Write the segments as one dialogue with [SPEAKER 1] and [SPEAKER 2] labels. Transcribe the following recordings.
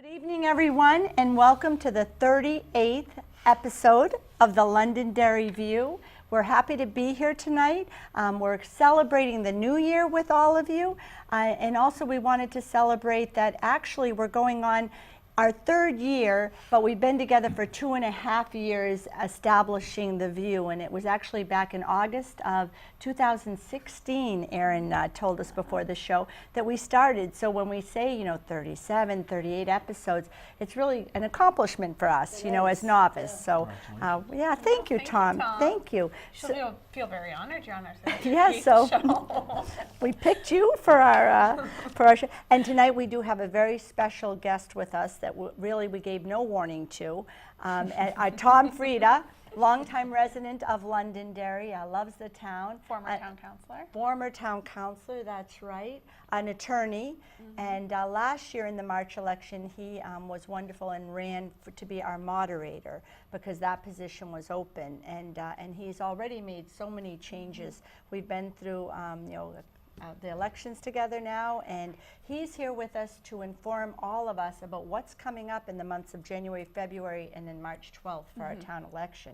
[SPEAKER 1] Good evening, everyone, and welcome to the 38th episode of the Londonderry View. We're happy to be here tonight. We're celebrating the new year with all of you, and also we wanted to celebrate that actually we're going on our third year, but we've been together for 2.5 years establishing the View, and it was actually back in August of 2016, Erin told us before the show, that we started. So when we say, 37, 38 episodes, it's really an accomplishment for us, as novice. So, yeah, thank you, Tom. Thank you.
[SPEAKER 2] She'll feel very honored you're on our show.
[SPEAKER 1] Yeah, so we picked you for our show. And tonight we do have a very special guest with us that really we gave no warning to. Tom Freda, longtime resident of Londonderry, loves the town.
[SPEAKER 2] Former town councillor.
[SPEAKER 1] Former town councillor, that's right. An attorney. And last year in the March election, he was wonderful and ran to be our moderator because that position was open. And he's already made so many changes. We've been through, the elections together now, and he's here with us to inform all of us about what's coming up in the months of January, February, and then March 12th for our town election.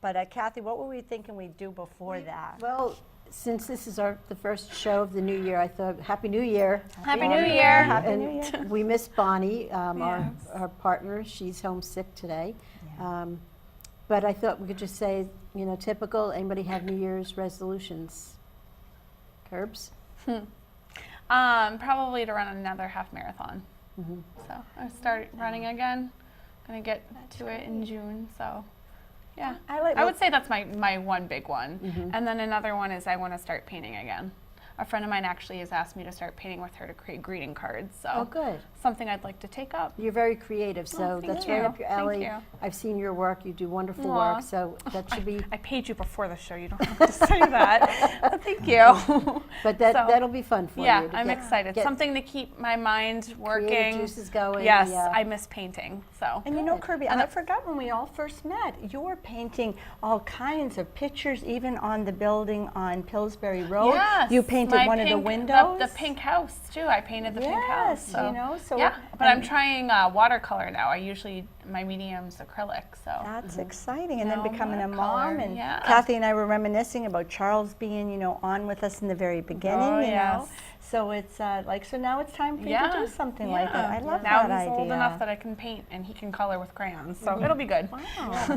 [SPEAKER 1] But Kathy, what were we thinking we'd do before that?
[SPEAKER 3] Well, since this is the first show of the new year, I thought Happy New Year.
[SPEAKER 2] Happy New Year.
[SPEAKER 1] Happy New Year.
[SPEAKER 3] We miss Bonnie,
[SPEAKER 2] Yes.
[SPEAKER 3] our partner. She's homesick today. But I thought we could just say, typical. Anybody have New Year's resolutions? Curbs?
[SPEAKER 2] Probably to run another half marathon. So I start running again. Gonna get to it in June. So yeah, I would say that's my one big one. And then another one is I want to start painting again. A friend of mine actually has asked me to start painting with her to create greeting cards. So
[SPEAKER 3] Oh, good.
[SPEAKER 2] something I'd like to take up.
[SPEAKER 3] You're very creative, so
[SPEAKER 2] thank
[SPEAKER 3] that's
[SPEAKER 2] you.
[SPEAKER 3] right up your alley.
[SPEAKER 2] Thank you.
[SPEAKER 3] I've seen your work. You do wonderful
[SPEAKER 2] Aw.
[SPEAKER 3] work, so that should be.
[SPEAKER 2] I paid you before the show. You don't have to say that. But thank you.
[SPEAKER 3] But
[SPEAKER 2] So,
[SPEAKER 3] that'll be fun for
[SPEAKER 2] Yeah,
[SPEAKER 3] you. to
[SPEAKER 2] I'm
[SPEAKER 3] get
[SPEAKER 2] excited.
[SPEAKER 3] get
[SPEAKER 2] Something to keep my mind working.
[SPEAKER 3] creative juices going.
[SPEAKER 2] Yes,
[SPEAKER 3] yeah.
[SPEAKER 2] I miss painting. So
[SPEAKER 1] And Kirby, I forgot when we all first met, you were painting all kinds of pictures, even on the building on Pillsbury Road.
[SPEAKER 2] yes,
[SPEAKER 1] You painted
[SPEAKER 2] my
[SPEAKER 1] one of the
[SPEAKER 2] pink-
[SPEAKER 1] windows.
[SPEAKER 2] The pink house too. I painted the pink house.
[SPEAKER 1] Yes, so
[SPEAKER 2] yeah, but I'm trying watercolor now. My medium's acrylic. So
[SPEAKER 1] That's exciting. And
[SPEAKER 2] Now
[SPEAKER 1] then becoming a
[SPEAKER 2] watercolor,
[SPEAKER 1] mom. And
[SPEAKER 2] yeah.
[SPEAKER 1] Kathy and I were reminiscing about Charles being, on with us in the very beginning,
[SPEAKER 2] Oh,
[SPEAKER 1] you know.
[SPEAKER 2] yes.
[SPEAKER 1] So it's so now it's time for you to do something like that. I love
[SPEAKER 2] now
[SPEAKER 1] that
[SPEAKER 2] he's
[SPEAKER 1] idea.
[SPEAKER 2] old enough that I can paint and he can color with crayons. So it'll be good.
[SPEAKER 1] Wow,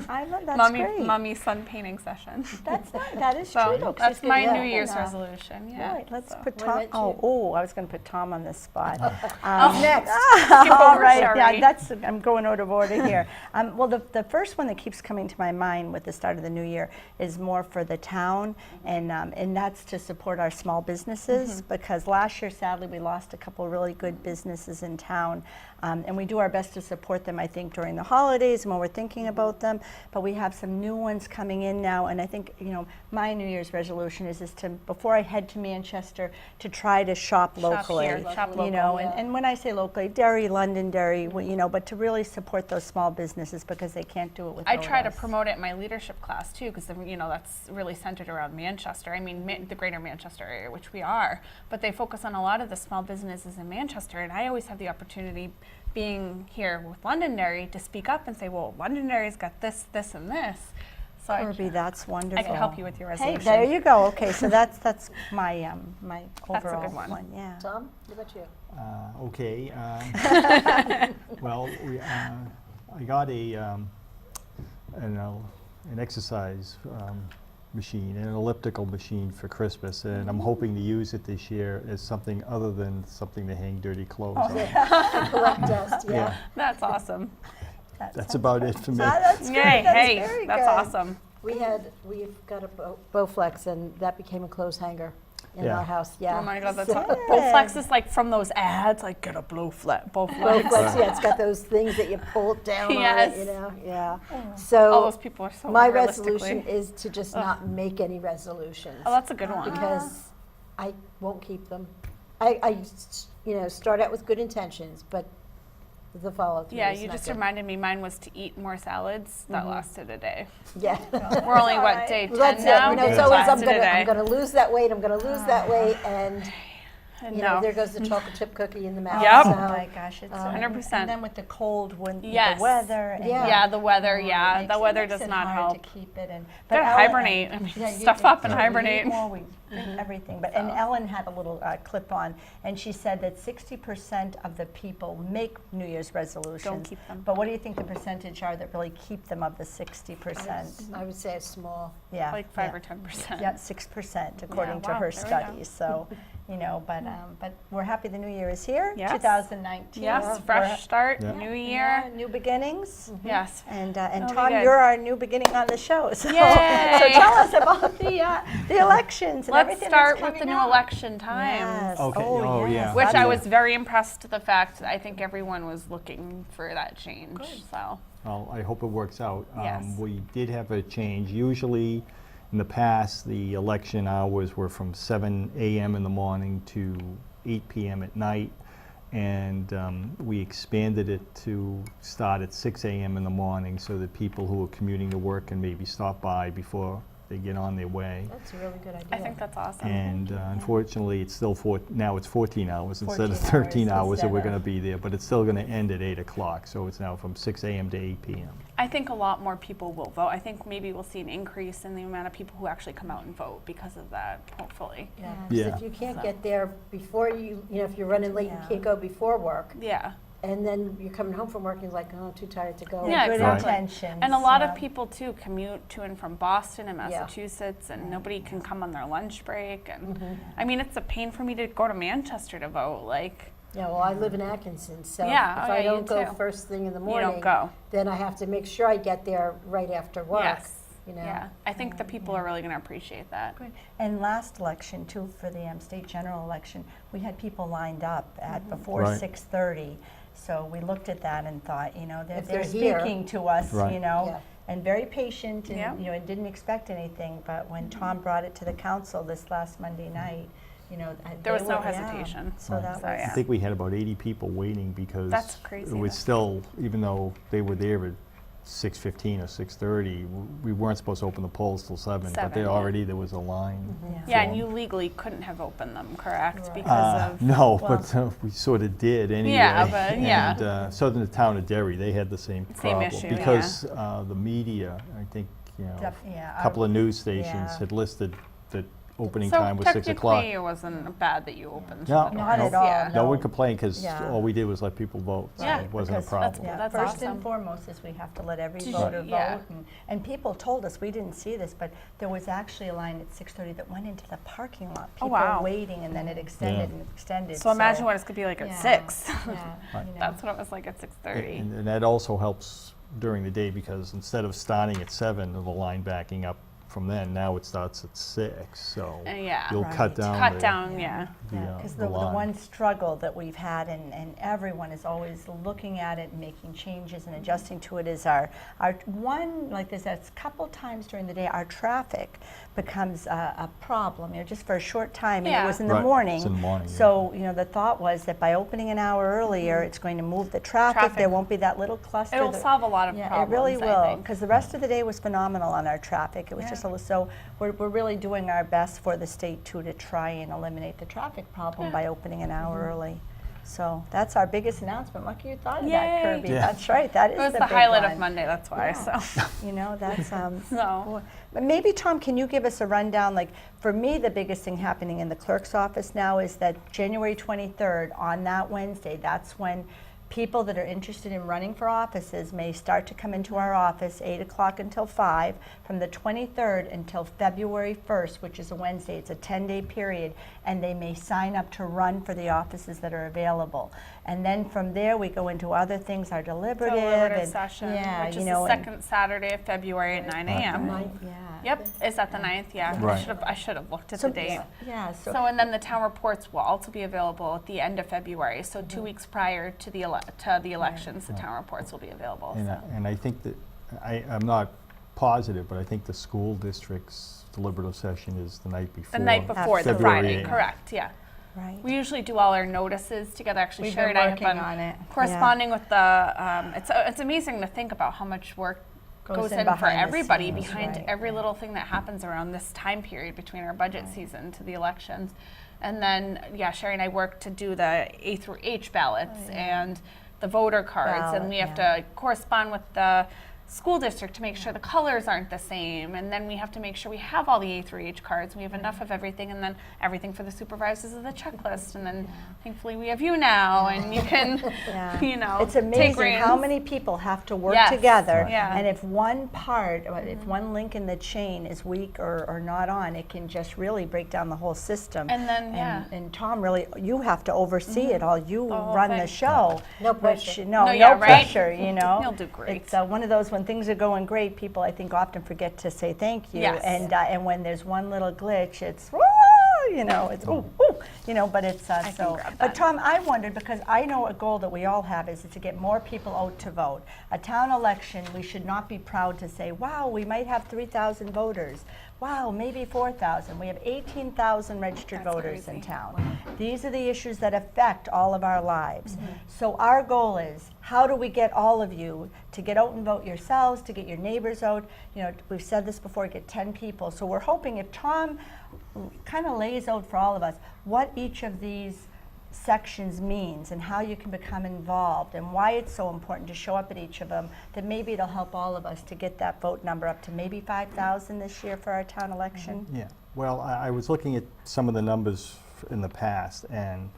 [SPEAKER 1] I love that's
[SPEAKER 2] mommy,
[SPEAKER 1] great.
[SPEAKER 2] mommy son painting session.
[SPEAKER 1] That's that is
[SPEAKER 2] So
[SPEAKER 1] true though. 'cause
[SPEAKER 2] that's
[SPEAKER 1] it's
[SPEAKER 2] my
[SPEAKER 1] good-
[SPEAKER 2] New Year's
[SPEAKER 1] yeah.
[SPEAKER 2] resolution. Yeah.
[SPEAKER 1] Right, let's
[SPEAKER 2] So.
[SPEAKER 1] put
[SPEAKER 3] What
[SPEAKER 1] Tom.
[SPEAKER 3] about you?
[SPEAKER 1] I was going to put Tom on the spot.
[SPEAKER 3] Next.
[SPEAKER 1] All right,
[SPEAKER 2] Sorry.
[SPEAKER 1] yeah, I'm going out of order here. Well, the first one that keeps coming to my mind with the start of the new year is more for the town, and that's to support our small businesses because last year, sadly, we lost a couple really good businesses in town, and we do our best to support them, I think, during the holidays and when we're thinking about them, but we have some new ones coming in now, and I think, my New Year's resolution is to, before I head to Manchester, to try to shop locally.
[SPEAKER 2] Shop
[SPEAKER 1] You
[SPEAKER 2] local,
[SPEAKER 1] know,
[SPEAKER 3] yeah.
[SPEAKER 1] and when I say locally, Derry, Londonderry, but to really support those small businesses because they can't do it without
[SPEAKER 2] I try to
[SPEAKER 1] us.
[SPEAKER 2] promote it in my leadership class too, because that's really centered around Manchester. I mean, the greater Manchester area, which we are, but they focus on a lot of the small businesses in Manchester, and I always have the opportunity, being here with Londonderry, to speak up and say, well, Londonderry's got this, this, and this. So
[SPEAKER 1] Kirby, that's wonderful.
[SPEAKER 2] I can help you with your
[SPEAKER 1] Hey,
[SPEAKER 2] resolution.
[SPEAKER 1] there you go. Okay, so that's my my
[SPEAKER 2] That's a
[SPEAKER 1] overall
[SPEAKER 2] good one.
[SPEAKER 1] Yeah.
[SPEAKER 3] Tom, what about you?
[SPEAKER 4] Okay. Well, I got an exercise machine, an elliptical machine for Christmas, and I'm hoping to use it this year as something other than something to hang dirty clothes on.
[SPEAKER 3] Collect dust, yeah.
[SPEAKER 2] That's awesome.
[SPEAKER 4] That's about it for me.
[SPEAKER 1] That's
[SPEAKER 2] Yay,
[SPEAKER 1] great. That's
[SPEAKER 2] hey,
[SPEAKER 1] very
[SPEAKER 2] that's
[SPEAKER 1] good.
[SPEAKER 2] awesome.
[SPEAKER 3] We've got a Bowflex, and that became a clothes hanger in
[SPEAKER 4] Yeah.
[SPEAKER 3] our house. Yeah.
[SPEAKER 2] Oh my God, that's
[SPEAKER 3] So-
[SPEAKER 2] Bowflex is like from those ads, like get a Bowflex.
[SPEAKER 3] Bowflex, yeah, it's got those things that you pull it down
[SPEAKER 2] Yes.
[SPEAKER 3] on it, yeah.
[SPEAKER 2] All
[SPEAKER 3] So
[SPEAKER 2] those people are so
[SPEAKER 3] my
[SPEAKER 2] realistically-
[SPEAKER 3] resolution is to just not make any resolutions.
[SPEAKER 2] Oh, that's a good one.
[SPEAKER 3] Because I won't keep them. I start out with good intentions, but the follow through.
[SPEAKER 2] Yeah,
[SPEAKER 3] is
[SPEAKER 2] you
[SPEAKER 3] not
[SPEAKER 2] just
[SPEAKER 3] good.
[SPEAKER 2] reminded me. Mine was to eat more salads. That lasted a day.
[SPEAKER 3] Yeah.
[SPEAKER 2] We're only
[SPEAKER 1] all
[SPEAKER 2] what
[SPEAKER 1] right.
[SPEAKER 2] day 10
[SPEAKER 3] Well, that's
[SPEAKER 2] now.
[SPEAKER 3] it.
[SPEAKER 2] It
[SPEAKER 3] It's always
[SPEAKER 2] lasted a day.
[SPEAKER 3] I'm gonna lose that weight. I'm gonna lose that weight, and You know, there goes the chocolate chip cookie in the mouth.
[SPEAKER 2] Yep.
[SPEAKER 3] So,
[SPEAKER 1] Oh my gosh, it's
[SPEAKER 2] 100%.
[SPEAKER 1] And then with the cold, when
[SPEAKER 2] Yes.
[SPEAKER 1] the weather. And
[SPEAKER 3] Yeah.
[SPEAKER 2] The weather,
[SPEAKER 1] it
[SPEAKER 2] the weather
[SPEAKER 1] makes
[SPEAKER 2] does
[SPEAKER 1] it
[SPEAKER 2] not
[SPEAKER 1] hard
[SPEAKER 2] help.
[SPEAKER 1] to keep it in.
[SPEAKER 2] Gotta
[SPEAKER 1] Ellen-
[SPEAKER 2] hibernate. I mean, stuff up and hibernate.
[SPEAKER 1] More, everything. But and Ellen had a little clip on, and she said that 60% of the people make New Year's resolutions.
[SPEAKER 2] Don't keep them.
[SPEAKER 1] But what do you think the percentage are that really keep them of the 60%?
[SPEAKER 3] I would say it's small.
[SPEAKER 1] Yeah,
[SPEAKER 2] Like 5
[SPEAKER 1] yeah.
[SPEAKER 2] or 10%.
[SPEAKER 1] Yeah, 6% according to
[SPEAKER 2] wow,
[SPEAKER 1] her
[SPEAKER 2] there we go.
[SPEAKER 1] studies. So, but we're happy the new year is here.
[SPEAKER 2] Yes.
[SPEAKER 1] 2019.
[SPEAKER 2] Yes,
[SPEAKER 1] We're-
[SPEAKER 2] fresh start,
[SPEAKER 4] Yeah.
[SPEAKER 2] new
[SPEAKER 1] yeah,
[SPEAKER 2] year.
[SPEAKER 1] new beginnings.
[SPEAKER 2] Yes.
[SPEAKER 1] And
[SPEAKER 2] That'll be
[SPEAKER 1] Tom,
[SPEAKER 2] good.
[SPEAKER 1] you're our new beginning on the show. So,
[SPEAKER 2] Yay!
[SPEAKER 1] so tell us about the elections and
[SPEAKER 2] Let's
[SPEAKER 1] everything
[SPEAKER 2] start
[SPEAKER 1] that's
[SPEAKER 2] with the
[SPEAKER 1] coming
[SPEAKER 2] new
[SPEAKER 1] up.
[SPEAKER 2] election times.
[SPEAKER 1] Yes.
[SPEAKER 4] Okay.
[SPEAKER 1] Oh,
[SPEAKER 4] Oh,
[SPEAKER 1] yes.
[SPEAKER 4] yeah.
[SPEAKER 2] Which I
[SPEAKER 1] That's-
[SPEAKER 2] was very impressed with the fact that I think everyone was looking for that change. So
[SPEAKER 4] Well, I hope it works out.
[SPEAKER 2] Yes.
[SPEAKER 4] We did have a change. Usually, in the past, the election hours were from 7 a.m. in the morning to 8 p.m. at night, and we expanded it to start at 6 a.m. in the morning so that people who are commuting to work can maybe stop by before they get on their way.
[SPEAKER 3] That's a really good idea.
[SPEAKER 2] I think that's awesome.
[SPEAKER 4] And unfortunately, it's still now it's 14 hours instead of
[SPEAKER 1] 14
[SPEAKER 4] 13 hours that we're
[SPEAKER 1] instead
[SPEAKER 4] going
[SPEAKER 1] of-
[SPEAKER 4] to be there, but it's still going to end at 8 o'clock, so it's now from 6 a.m. to 8 p.m.
[SPEAKER 2] I think a lot more people will vote. I think maybe we'll see an increase in the amount of people who actually come out and vote because of that, hopefully.
[SPEAKER 3] Yeah, 'cause
[SPEAKER 4] Yeah.
[SPEAKER 3] if you can't
[SPEAKER 2] So.
[SPEAKER 3] get there before if you're running late,
[SPEAKER 1] Yeah.
[SPEAKER 3] you can't go before work,
[SPEAKER 2] Yeah.
[SPEAKER 3] and then you're coming home from work and you're like, oh, too tired to go.
[SPEAKER 2] Yeah,
[SPEAKER 1] good
[SPEAKER 2] exactly.
[SPEAKER 1] intentions.
[SPEAKER 2] And a lot
[SPEAKER 1] yeah.
[SPEAKER 2] of people too commute to and from Boston and
[SPEAKER 3] Yeah.
[SPEAKER 2] Massachusetts, and nobody can come on their lunch break. And
[SPEAKER 3] Mm-hmm.
[SPEAKER 2] I mean, it's a pain for me to go to Manchester to vote. Like,
[SPEAKER 3] Yeah, well, I live in Atkinson, so
[SPEAKER 2] Yeah,
[SPEAKER 3] if
[SPEAKER 2] oh,
[SPEAKER 3] I
[SPEAKER 2] yeah, you
[SPEAKER 3] don't go
[SPEAKER 2] too.
[SPEAKER 3] first thing in the
[SPEAKER 2] you
[SPEAKER 3] morning,
[SPEAKER 2] don't go.
[SPEAKER 3] then I have to make sure I get there right after work.
[SPEAKER 2] Yes.
[SPEAKER 3] You know.
[SPEAKER 2] Yeah. I think the people are really going to appreciate that.
[SPEAKER 1] Good. And last election too, for the state general election, we had people lined up at before
[SPEAKER 4] Right.
[SPEAKER 1] 6:30. So we looked at that and thought,
[SPEAKER 3] If
[SPEAKER 1] they're
[SPEAKER 3] they're here.
[SPEAKER 1] speaking to us,
[SPEAKER 4] Right.
[SPEAKER 3] Yeah.
[SPEAKER 1] and very patient, and
[SPEAKER 2] Yeah.
[SPEAKER 1] and didn't expect anything. But when Tom brought it to the council this last Monday night,
[SPEAKER 2] There was
[SPEAKER 1] they
[SPEAKER 2] no
[SPEAKER 1] were- yeah.
[SPEAKER 2] hesitation.
[SPEAKER 1] So
[SPEAKER 4] Right.
[SPEAKER 1] that
[SPEAKER 2] So,
[SPEAKER 1] was
[SPEAKER 2] yeah.
[SPEAKER 4] I think we had about 80 people waiting because
[SPEAKER 2] That's crazy,
[SPEAKER 4] it was
[SPEAKER 2] though.
[SPEAKER 4] still, even though they were there at 6:15 or 6:30, we weren't supposed to open the polls till 7, but
[SPEAKER 2] 7, yeah.
[SPEAKER 4] already there was a line.
[SPEAKER 2] Yeah, and
[SPEAKER 4] formed.
[SPEAKER 2] you legally couldn't have opened them, correct?
[SPEAKER 1] Right.
[SPEAKER 2] Because of
[SPEAKER 4] No,
[SPEAKER 1] well-
[SPEAKER 4] but we sort of did anyway.
[SPEAKER 2] Yeah, but, yeah.
[SPEAKER 4] And so did the town of Derry, they had the same
[SPEAKER 2] Same
[SPEAKER 4] problem.
[SPEAKER 2] issue,
[SPEAKER 4] Because the media, I think,
[SPEAKER 1] Yeah,
[SPEAKER 4] a couple of news stations
[SPEAKER 1] yeah.
[SPEAKER 4] had listed that opening
[SPEAKER 2] so
[SPEAKER 4] time was 6 o'clock.
[SPEAKER 2] technically, it wasn't bad that you opened.
[SPEAKER 4] No,
[SPEAKER 2] the
[SPEAKER 1] Not
[SPEAKER 2] doors.
[SPEAKER 1] at all,
[SPEAKER 2] Yeah.
[SPEAKER 4] No
[SPEAKER 1] no.
[SPEAKER 4] one complained because
[SPEAKER 1] Yeah.
[SPEAKER 4] all we did was let people vote, so
[SPEAKER 2] Yeah,
[SPEAKER 4] it wasn't a
[SPEAKER 1] because
[SPEAKER 4] problem.
[SPEAKER 1] Yeah,
[SPEAKER 2] That's
[SPEAKER 1] first
[SPEAKER 2] awesome.
[SPEAKER 1] and foremost is we have to let every
[SPEAKER 2] To-
[SPEAKER 1] voter
[SPEAKER 2] yeah.
[SPEAKER 1] vote, and people told us, we didn't see this, but there was actually a line at 6:30 that went into the parking lot. People
[SPEAKER 2] wow.
[SPEAKER 1] waiting, and then it extended
[SPEAKER 4] Yeah.
[SPEAKER 1] and extended.
[SPEAKER 2] So imagine what it's going to be like at
[SPEAKER 1] Yeah.
[SPEAKER 2] 6.
[SPEAKER 1] Yeah,
[SPEAKER 4] Right.
[SPEAKER 2] That's what it was like at 6:30.
[SPEAKER 4] And that also helps during the day because instead of starting at 7, the line backing up from then, now it starts at 6, so
[SPEAKER 2] Yeah.
[SPEAKER 4] you'll cut
[SPEAKER 1] Right.
[SPEAKER 4] down.
[SPEAKER 2] Cut
[SPEAKER 4] the-
[SPEAKER 2] down, yeah.
[SPEAKER 1] Because
[SPEAKER 4] the
[SPEAKER 1] the
[SPEAKER 4] line.
[SPEAKER 1] one struggle that we've had, and everyone is always looking at it and making changes and adjusting to it, is our one, like there's a couple times during the day, our traffic becomes a problem, just for a short time, and
[SPEAKER 2] Yeah.
[SPEAKER 1] it was in the
[SPEAKER 4] Right,
[SPEAKER 1] morning.
[SPEAKER 4] it's in the morning, yeah.
[SPEAKER 1] So, the thought was that by opening an hour earlier, it's going to move the traffic, there
[SPEAKER 2] Traffic.
[SPEAKER 1] won't be that little cluster.
[SPEAKER 2] It'll
[SPEAKER 1] that-
[SPEAKER 2] solve a lot of
[SPEAKER 1] Yeah,
[SPEAKER 2] problems,
[SPEAKER 1] it really
[SPEAKER 2] I
[SPEAKER 1] will,
[SPEAKER 2] think.
[SPEAKER 1] because the rest of the day was phenomenal on our traffic. It was
[SPEAKER 2] Yeah.
[SPEAKER 1] just so we're really doing our best for the state too to try and eliminate the traffic problem by opening an hour early. So that's our biggest announcement. Lucky you thought of that,
[SPEAKER 2] Yay.
[SPEAKER 1] Kirby.
[SPEAKER 4] Yeah.
[SPEAKER 1] That's right. That is
[SPEAKER 2] It was
[SPEAKER 1] the
[SPEAKER 2] the
[SPEAKER 1] big
[SPEAKER 2] highlight
[SPEAKER 1] one.
[SPEAKER 2] of Monday, that's why.
[SPEAKER 1] Yeah.
[SPEAKER 2] So,
[SPEAKER 1] That's
[SPEAKER 2] so
[SPEAKER 1] but maybe, Tom, can you give us a rundown? Like, for me, the biggest thing happening in the clerk's office now is that January 23rd, on that Wednesday, that's when people that are interested in running for offices may start to come into our office 8 o'clock until 5, from the 23rd until February 1st, which is a Wednesday. It's a 10-day period, and they may sign up to run for the offices that are available. And then from there, we go into other things, our deliberative. and,
[SPEAKER 2] session,
[SPEAKER 1] yeah,
[SPEAKER 2] which
[SPEAKER 1] you
[SPEAKER 2] is
[SPEAKER 1] know,
[SPEAKER 2] the
[SPEAKER 1] and-
[SPEAKER 2] second Saturday of February at 9 a.m.
[SPEAKER 3] Right.
[SPEAKER 1] Yeah.
[SPEAKER 2] Yep, is that the 9th? Yeah,
[SPEAKER 4] Right.
[SPEAKER 2] I should have looked at
[SPEAKER 1] So,
[SPEAKER 2] the date.
[SPEAKER 1] yeah,
[SPEAKER 2] So, and then the town reports will also be available at the end of February. So 2 weeks prior to the elections, the town reports will be available.
[SPEAKER 4] And,
[SPEAKER 2] So.
[SPEAKER 4] and I think that, I'm not positive, but I think the school district's deliberative session is the night before.
[SPEAKER 2] The night before, the
[SPEAKER 4] February
[SPEAKER 2] Friday,
[SPEAKER 4] 8th.
[SPEAKER 2] correct, yeah.
[SPEAKER 1] Right.
[SPEAKER 2] We usually do all our notices together. Actually,
[SPEAKER 1] We've
[SPEAKER 2] Sherry
[SPEAKER 1] been
[SPEAKER 2] and I have
[SPEAKER 1] working
[SPEAKER 2] been
[SPEAKER 1] on it.
[SPEAKER 2] corresponding with the, it's amazing to think about how much work goes
[SPEAKER 1] in
[SPEAKER 2] in for
[SPEAKER 1] behind the
[SPEAKER 2] everybody
[SPEAKER 1] scenes,
[SPEAKER 2] behind
[SPEAKER 1] right.
[SPEAKER 2] every little thing that happens around this time period between our budget season to the elections. And then, yeah, Sherry and I work to do the A through H ballots and the voter cards, and we have to correspond with the school district to make sure the colors aren't the same, and then we have to make sure we have all the A through H cards, we have enough of everything, and then everything for the supervisors is the checklist, and then thankfully we have you now, and you can, you know,
[SPEAKER 1] It's
[SPEAKER 2] take
[SPEAKER 1] amazing how
[SPEAKER 2] reins.
[SPEAKER 1] many people have to work
[SPEAKER 2] Yes.
[SPEAKER 1] together,
[SPEAKER 2] Yeah.
[SPEAKER 1] and if one part, or if one link in the chain is weak or not on, it can just really break down the whole system.
[SPEAKER 2] And then,
[SPEAKER 1] And Tom, really, you have to oversee it all. You
[SPEAKER 2] whole
[SPEAKER 1] run the
[SPEAKER 2] thing.
[SPEAKER 1] show.
[SPEAKER 3] No
[SPEAKER 1] which,
[SPEAKER 3] pressure.
[SPEAKER 1] no
[SPEAKER 2] yeah, right?
[SPEAKER 1] pressure, you know.
[SPEAKER 2] You'll do great.
[SPEAKER 1] It's one of those, when things are going great, people, I think, often forget to say thank you.
[SPEAKER 2] Yes.
[SPEAKER 1] And when there's one little glitch, it's, "Woo!" you know, it's, ooh, ooh, you know, but it's
[SPEAKER 2] can
[SPEAKER 1] so.
[SPEAKER 2] grab
[SPEAKER 1] But
[SPEAKER 2] that.
[SPEAKER 1] Tom, I wondered, because I know a goal that we all have is to get more people out to vote. A town election, we should not be proud to say, wow, we might have 3,000 voters. Wow, maybe 4,000. We have 18,000 registered
[SPEAKER 2] That's
[SPEAKER 1] voters in
[SPEAKER 2] crazy.
[SPEAKER 1] town. These are the issues that affect all of our lives. So our goal is, how do we get all of you to get out and vote yourselves, to get your neighbors out? You know, we've said this before, get 10 people. So we're hoping if Tom kind of lays out for all of us what each of these sections means and how you can become involved and why it's so important to show up at each of them, that maybe it'll help all of us to get that vote number up to maybe 5,000 this year for our town election.
[SPEAKER 4] Yeah, well, I was looking at some of the numbers in the past, and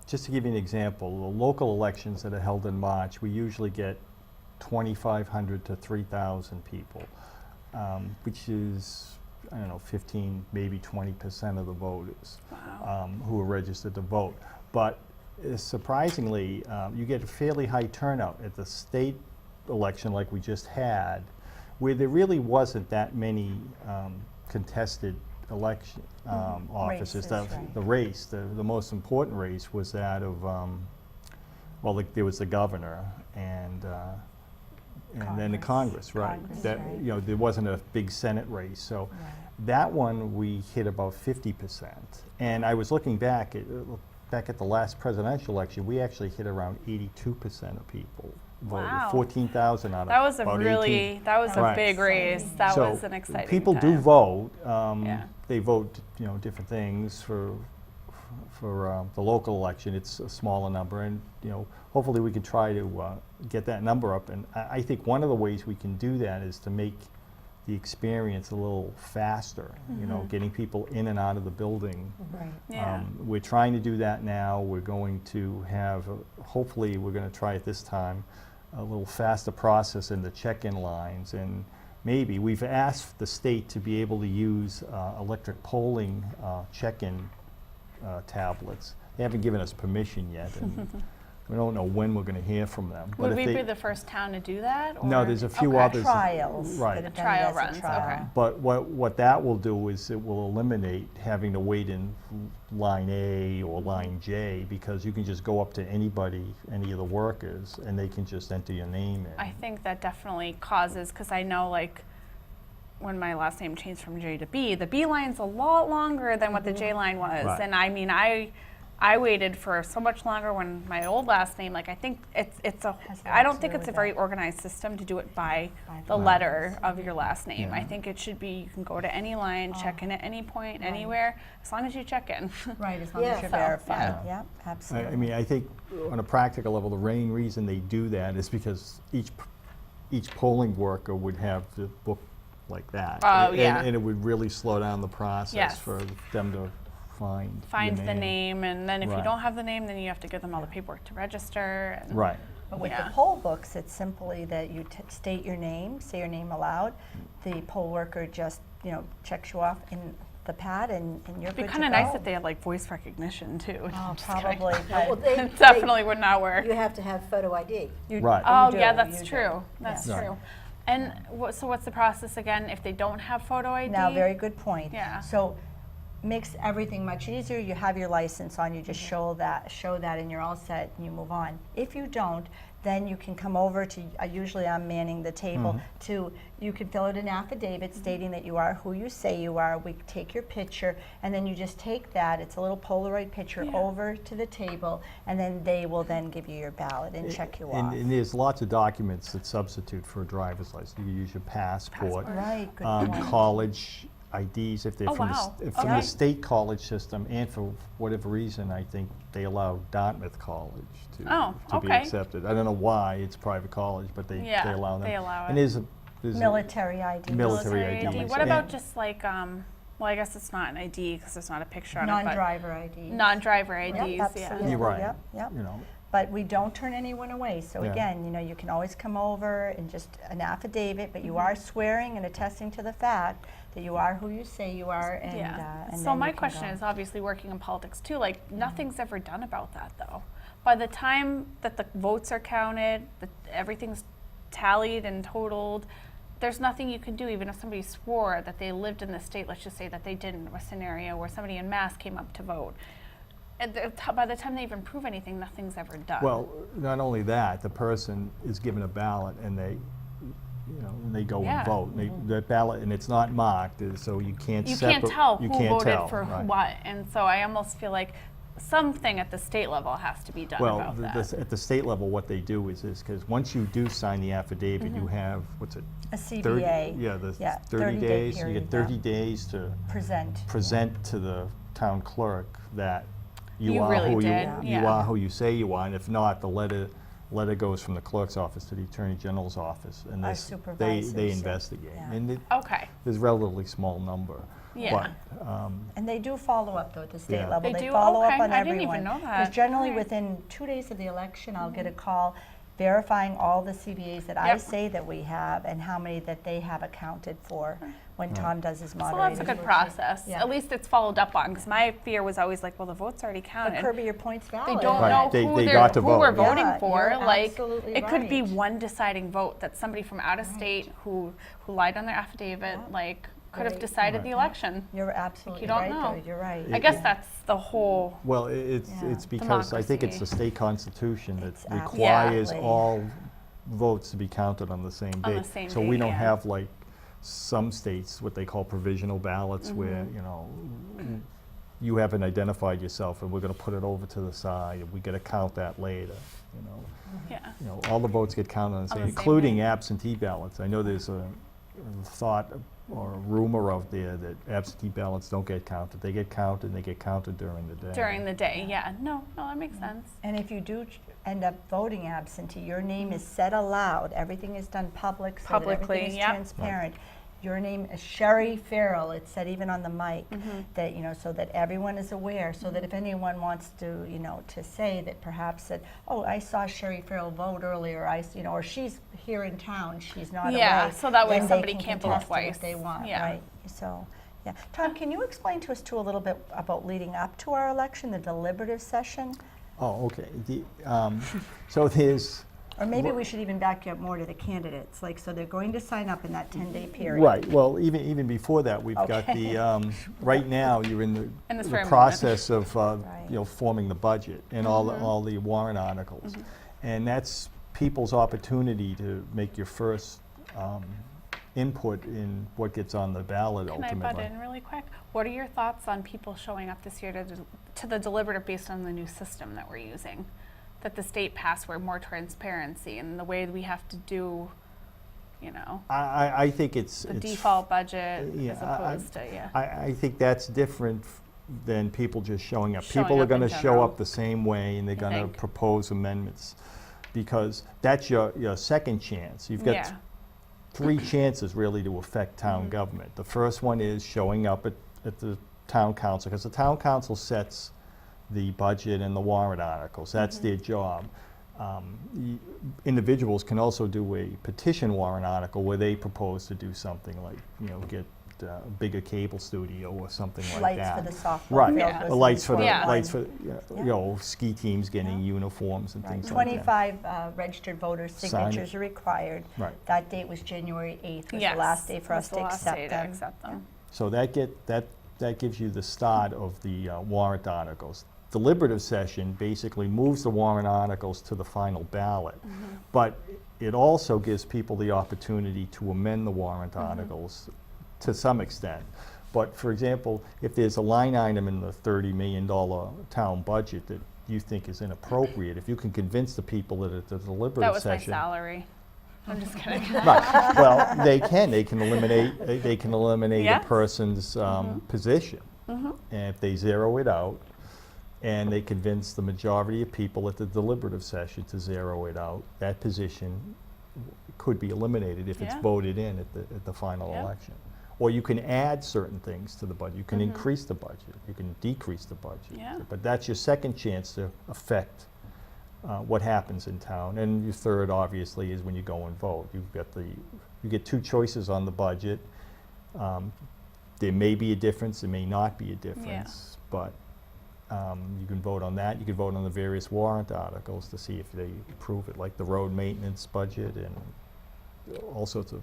[SPEAKER 4] just to give you an example, the local elections that are held in March, we usually get 2,500 to 3,000 people, which is, I don't know, 15, maybe 20% of the voters who are registered to vote. But surprisingly, you get a fairly high turnout at the state election like we just had, where there really wasn't that many contested election offices.
[SPEAKER 1] Races, right.
[SPEAKER 4] The race, the most important race was that of, well, there was the governor and then the Congress, right?
[SPEAKER 1] Congress,
[SPEAKER 4] That,
[SPEAKER 1] right.
[SPEAKER 4] you know, there wasn't a big Senate race, so that one we hit about 50%. And I was looking back at the last presidential election, we actually hit around 82% of people voted.
[SPEAKER 2] Wow.
[SPEAKER 4] 14,000 out of
[SPEAKER 2] That was a
[SPEAKER 4] about
[SPEAKER 2] really,
[SPEAKER 4] 18.
[SPEAKER 2] that was a
[SPEAKER 4] Right.
[SPEAKER 2] big race. That
[SPEAKER 4] So
[SPEAKER 2] was an exciting
[SPEAKER 4] people
[SPEAKER 2] time.
[SPEAKER 4] do vote.
[SPEAKER 2] Yeah.
[SPEAKER 4] They vote, you know, different things for the local election. It's a smaller number, and you know, hopefully we can try to get that number up. And I think one of the ways we can do that is to make the experience a little faster. You know, getting people in and out of the building.
[SPEAKER 1] Right.
[SPEAKER 2] Yeah.
[SPEAKER 4] We're trying to do that now. We're going to have, hopefully, we're going to try it this time, a little faster process in the check-in lines, and maybe we've asked the state to be able to use electric polling check-in tablets. They haven't given us permission yet, and we don't know when we're going to hear from them.
[SPEAKER 2] Would
[SPEAKER 4] if
[SPEAKER 2] we
[SPEAKER 4] they-
[SPEAKER 2] be the first town to do that?
[SPEAKER 4] No,
[SPEAKER 2] or-
[SPEAKER 4] there's a few
[SPEAKER 2] Okay.
[SPEAKER 4] others.
[SPEAKER 1] Trials.
[SPEAKER 4] Right.
[SPEAKER 1] that have done
[SPEAKER 2] Trial
[SPEAKER 1] it as a
[SPEAKER 2] runs,
[SPEAKER 1] trial.
[SPEAKER 2] okay.
[SPEAKER 4] But what that will do is it will eliminate having to wait in line A or line J, because you can just go up to anybody, any of the workers, and they can just enter your name in.
[SPEAKER 2] I think that definitely causes, because I know like when my last name changed from J to B, the B line's a lot longer than what the J line was.
[SPEAKER 4] Right.
[SPEAKER 2] And I mean, I waited for so much longer when my old last name, like I think it's a,
[SPEAKER 1] Has a lot
[SPEAKER 2] I
[SPEAKER 1] to
[SPEAKER 2] don't
[SPEAKER 1] do
[SPEAKER 2] think it's
[SPEAKER 1] with
[SPEAKER 2] a very
[SPEAKER 1] that.
[SPEAKER 2] organized system to do it by the
[SPEAKER 1] the
[SPEAKER 2] letter of your last name.
[SPEAKER 4] Yeah.
[SPEAKER 2] I think it should be, you can go to any line, check in at any point, anywhere, as long as you check in.
[SPEAKER 1] Right, as long
[SPEAKER 3] Yeah.
[SPEAKER 1] as you're
[SPEAKER 3] So,
[SPEAKER 1] verified.
[SPEAKER 4] yeah.
[SPEAKER 1] Yeah, absolutely.
[SPEAKER 4] I mean, I think on a practical level, the main reason they do that is because each polling worker would have the book like that.
[SPEAKER 2] Oh,
[SPEAKER 4] And-
[SPEAKER 2] yeah.
[SPEAKER 4] And it would really slow down the process
[SPEAKER 2] Yes.
[SPEAKER 4] for them to find
[SPEAKER 2] Find
[SPEAKER 4] your
[SPEAKER 2] the name, and then if you
[SPEAKER 4] Right.
[SPEAKER 2] don't have the name, then you have to give them all the paperwork to register. And
[SPEAKER 4] Right.
[SPEAKER 1] But with
[SPEAKER 2] Yeah.
[SPEAKER 1] the poll books, it's simply that you state your name, say your name aloud. The poll worker just, you know, checks you off in the pad, and you're
[SPEAKER 2] It'd be
[SPEAKER 1] good to
[SPEAKER 2] kind of
[SPEAKER 1] go.
[SPEAKER 2] nice if they had like voice recognition too.
[SPEAKER 1] Oh,
[SPEAKER 2] I'm just kidding.
[SPEAKER 1] probably.
[SPEAKER 3] Well,
[SPEAKER 1] but
[SPEAKER 3] they-
[SPEAKER 2] Definitely would not work.
[SPEAKER 3] You have to have photo ID.
[SPEAKER 1] you-
[SPEAKER 4] Right.
[SPEAKER 1] you
[SPEAKER 2] Oh,
[SPEAKER 1] do,
[SPEAKER 2] yeah, that's
[SPEAKER 1] you do.
[SPEAKER 2] true. That's
[SPEAKER 1] Yes.
[SPEAKER 2] true. And so what's the process again if they don't have photo ID?
[SPEAKER 1] Now, very good point.
[SPEAKER 2] Yeah.
[SPEAKER 1] So makes everything much easier. You have your license on, you just show that, and you're all set, and you move on. If you don't, then you can come over to, usually I'm manning the table, you can fill out an affidavit stating that you are who you say you are. We take your picture, and then you just take that, it's a little Polaroid picture, over to the table, and then they will then give you your ballot and check you off.
[SPEAKER 4] And there's lots of documents that substitute for a driver's license. You can use your passport.
[SPEAKER 1] Right, good point.
[SPEAKER 4] College IDs, if they're
[SPEAKER 2] Oh,
[SPEAKER 4] from,
[SPEAKER 2] wow.
[SPEAKER 4] from the state college system, and for whatever reason, I think they allow Dartmouth College to be
[SPEAKER 2] okay.
[SPEAKER 4] accepted. I don't know why, it's private college, but they allow them.
[SPEAKER 2] they allow
[SPEAKER 4] And
[SPEAKER 2] it.
[SPEAKER 4] there's
[SPEAKER 1] Military ID.
[SPEAKER 4] Military ID.
[SPEAKER 2] What about just like, well, I guess it's not an ID because there's not a picture on it,
[SPEAKER 1] Non-driver ID.
[SPEAKER 2] but non-driver IDs,
[SPEAKER 1] Yep, absolutely.
[SPEAKER 4] You're right.
[SPEAKER 1] Yep.
[SPEAKER 4] You know,
[SPEAKER 1] But we don't turn anyone away. So
[SPEAKER 4] Yeah.
[SPEAKER 1] again, you know, you can always come over and just an affidavit, but you are swearing and attesting to the fact that you are who you say you are. And, and
[SPEAKER 2] so
[SPEAKER 1] then
[SPEAKER 2] my
[SPEAKER 1] you can
[SPEAKER 2] question
[SPEAKER 1] go.
[SPEAKER 2] is, obviously working in politics too, like nothing's ever done about that though. By the time that the votes are counted, that everything's tallied and totaled, there's nothing you can do. Even if somebody swore that they lived in the state, let's just say that they didn't, a scenario where somebody in Mass came up to vote. By the time they even prove anything, nothing's ever done.
[SPEAKER 4] well, not only that, the person is given a ballot and they, you know, and they go and vote. And that ballot, and it's not marked, so you can't
[SPEAKER 2] you
[SPEAKER 4] separate.
[SPEAKER 2] can't tell who voted
[SPEAKER 4] tell,
[SPEAKER 2] for
[SPEAKER 4] right.
[SPEAKER 2] what, and so I almost feel like something at the state level has to be done
[SPEAKER 4] Well,
[SPEAKER 2] about that.
[SPEAKER 4] at the state level, what they do is because once you do sign the affidavit, you have, what's it?
[SPEAKER 1] A
[SPEAKER 4] 30
[SPEAKER 1] CBA.
[SPEAKER 4] Yeah, the 30
[SPEAKER 1] 30-day
[SPEAKER 4] days. You
[SPEAKER 1] period,
[SPEAKER 4] get 30 days to
[SPEAKER 1] present.
[SPEAKER 4] to the town clerk that you
[SPEAKER 2] You
[SPEAKER 4] are
[SPEAKER 2] really
[SPEAKER 4] who
[SPEAKER 2] did,
[SPEAKER 4] you
[SPEAKER 2] yeah.
[SPEAKER 4] are who you say you are, and if not, the letter goes from the clerk's office to the attorney general's office, and
[SPEAKER 1] Our
[SPEAKER 4] they
[SPEAKER 1] supervisors,
[SPEAKER 4] investigate.
[SPEAKER 1] yeah.
[SPEAKER 4] And
[SPEAKER 2] Okay.
[SPEAKER 4] there's a relatively small number.
[SPEAKER 2] Yeah.
[SPEAKER 4] But
[SPEAKER 1] And they do follow up though at the state
[SPEAKER 4] Yeah.
[SPEAKER 1] level.
[SPEAKER 2] They do?
[SPEAKER 1] follow
[SPEAKER 2] Okay.
[SPEAKER 1] up on
[SPEAKER 2] I
[SPEAKER 1] everyone.
[SPEAKER 2] didn't even know that.
[SPEAKER 1] Because generally
[SPEAKER 2] Alright.
[SPEAKER 1] within 2 days of the election, I'll get a call verifying all the CBAs that I
[SPEAKER 2] Yep.
[SPEAKER 1] say that we have and how many that they have accounted for when Tom does his
[SPEAKER 2] So
[SPEAKER 1] moderating.
[SPEAKER 2] that's a good process.
[SPEAKER 1] Yeah.
[SPEAKER 2] At least it's followed up on, because my fear was always like, well, the vote's already
[SPEAKER 1] But
[SPEAKER 2] counted.
[SPEAKER 1] Kirby, your point's
[SPEAKER 2] They
[SPEAKER 1] valid.
[SPEAKER 2] don't
[SPEAKER 4] Right.
[SPEAKER 2] know
[SPEAKER 4] They
[SPEAKER 2] who,
[SPEAKER 4] got to
[SPEAKER 2] who we're
[SPEAKER 4] vote.
[SPEAKER 2] voting
[SPEAKER 1] Yeah,
[SPEAKER 2] for.
[SPEAKER 1] you're
[SPEAKER 2] Like,
[SPEAKER 1] absolutely
[SPEAKER 2] it could be
[SPEAKER 1] right.
[SPEAKER 2] one deciding vote that somebody from out of state who lied on their affidavit,
[SPEAKER 1] Yeah.
[SPEAKER 2] like, could have
[SPEAKER 1] Right.
[SPEAKER 2] decided the
[SPEAKER 4] Right.
[SPEAKER 2] election.
[SPEAKER 1] You're absolutely
[SPEAKER 2] you don't
[SPEAKER 1] right
[SPEAKER 2] know.
[SPEAKER 1] though. You're right.
[SPEAKER 2] I guess that's the whole.
[SPEAKER 4] well, it's
[SPEAKER 1] Yeah.
[SPEAKER 4] it's because I think it's
[SPEAKER 2] Democracy.
[SPEAKER 4] the state constitution that
[SPEAKER 1] It's
[SPEAKER 4] requires
[SPEAKER 1] absolutely-
[SPEAKER 4] all votes to be counted on the same
[SPEAKER 2] On
[SPEAKER 4] day.
[SPEAKER 2] the same
[SPEAKER 4] so
[SPEAKER 2] day,
[SPEAKER 4] we don't
[SPEAKER 2] yeah.
[SPEAKER 4] have like some states what they call provisional ballots where you know you haven't identified yourself and we're going to put it over to the side and we got to count that later.
[SPEAKER 2] Yeah.
[SPEAKER 4] You know, all the votes get counted on the same,
[SPEAKER 2] same
[SPEAKER 4] including
[SPEAKER 2] day.
[SPEAKER 4] absentee ballots. I know there's a thought or a rumor out there that absentee ballots don't get counted. They get counted. They get counted during the day.
[SPEAKER 2] During the day, yeah. No, that makes sense.
[SPEAKER 1] And if you do end up voting absentee, your name is said aloud. Everything is done public so that
[SPEAKER 2] Publicly,
[SPEAKER 1] everything is
[SPEAKER 2] yep.
[SPEAKER 1] transparent. Your name is Sherry Farrell. It's said even on the mic that, you know, so that everyone is aware, so that if anyone wants to, you know, to say that perhaps that, oh, I saw Sherry Farrell vote earlier, you know, or she's here in town, she's not
[SPEAKER 2] Yeah,
[SPEAKER 1] away.
[SPEAKER 2] so that way
[SPEAKER 1] then they
[SPEAKER 2] somebody
[SPEAKER 1] can
[SPEAKER 2] can't vote
[SPEAKER 1] contest it
[SPEAKER 2] twice.
[SPEAKER 1] if they want,
[SPEAKER 2] Yeah.
[SPEAKER 1] right? So, yeah. Tom, can you explain to us too a little bit about leading up to our election, the deliberative session?
[SPEAKER 4] Oh, okay. So there's.
[SPEAKER 1] Or maybe we should even back you up more to the candidates, like, so they're going to sign up in that 10-day period.
[SPEAKER 4] Right, well, even before that, we've got
[SPEAKER 1] Okay.
[SPEAKER 4] the, right now, you're in
[SPEAKER 2] In this
[SPEAKER 4] the
[SPEAKER 2] very moment.
[SPEAKER 4] process of,
[SPEAKER 1] Right.
[SPEAKER 4] you know, forming the budget and all the warrant articles. And that's people's opportunity to make your first input in what gets on the ballot
[SPEAKER 2] Can I
[SPEAKER 4] ultimately.
[SPEAKER 2] butt in really quick? What are your thoughts on people showing up this year to the deliberative based on the new system that we're using? That the state passed where more transparency and the way we have to do, you know,
[SPEAKER 4] I think it's
[SPEAKER 2] the default budget
[SPEAKER 4] yeah,
[SPEAKER 2] as opposed to, yeah.
[SPEAKER 4] I think that's different than people just showing up.
[SPEAKER 2] Showing
[SPEAKER 4] People are
[SPEAKER 2] up in
[SPEAKER 4] going to show
[SPEAKER 2] general.
[SPEAKER 4] up the same way, and they're
[SPEAKER 2] You
[SPEAKER 4] going to
[SPEAKER 2] think?
[SPEAKER 4] propose amendments, because that's your second chance. You've got
[SPEAKER 2] Yeah.
[SPEAKER 4] 3 chances really to affect town government. The first one is showing up at the town council, because the town council sets the budget and the warrant articles. That's their job. Individuals can also do a petition warrant article where they propose to do something like, you know, get a bigger cable studio or something like
[SPEAKER 1] Lights
[SPEAKER 4] that.
[SPEAKER 1] for the softball
[SPEAKER 4] Right,
[SPEAKER 1] field.
[SPEAKER 2] Yeah.
[SPEAKER 1] was
[SPEAKER 4] the lights for the,
[SPEAKER 2] Yeah.
[SPEAKER 4] lights for, you know, ski teams getting uniforms and
[SPEAKER 1] Right.
[SPEAKER 4] things like that.
[SPEAKER 1] 25 registered voters'
[SPEAKER 4] Sign it.
[SPEAKER 1] signatures are required.
[SPEAKER 4] Right.
[SPEAKER 1] That date was January 8th, was
[SPEAKER 2] Yes,
[SPEAKER 1] the last day for us
[SPEAKER 2] that's
[SPEAKER 1] to
[SPEAKER 2] the last
[SPEAKER 1] accept
[SPEAKER 2] day
[SPEAKER 1] them.
[SPEAKER 2] accept them.
[SPEAKER 4] So that that gives you the start of the warrant articles. Deliberative session basically moves the warrant articles to the final ballot. But it also gives people the opportunity to amend the warrant articles to some extent. But for example, if there's a line item in the $30 million town budget that you think is inappropriate, if you can convince the people that at the deliberative
[SPEAKER 2] That was my
[SPEAKER 4] session.
[SPEAKER 2] salary. I'm just kidding.
[SPEAKER 4] Right, well, they can eliminate
[SPEAKER 2] Yes.
[SPEAKER 4] a person's position. And if they zero it out, and they convince the majority of people at the deliberative session to zero it out, that position could be eliminated if it's
[SPEAKER 2] Yeah.
[SPEAKER 4] voted in at the final
[SPEAKER 2] Yep.
[SPEAKER 4] election. Or you can add certain things to the budget. You can increase the budget. You can decrease the budget.
[SPEAKER 2] Yeah.
[SPEAKER 4] But that's your second chance to affect what happens in town. And your third, obviously, is when you go and vote. You get two choices on the budget. There may be a difference. There may not be a difference. But you can vote on that. You can vote on the various warrant articles to see if they approve it, like the road maintenance budget and all sorts of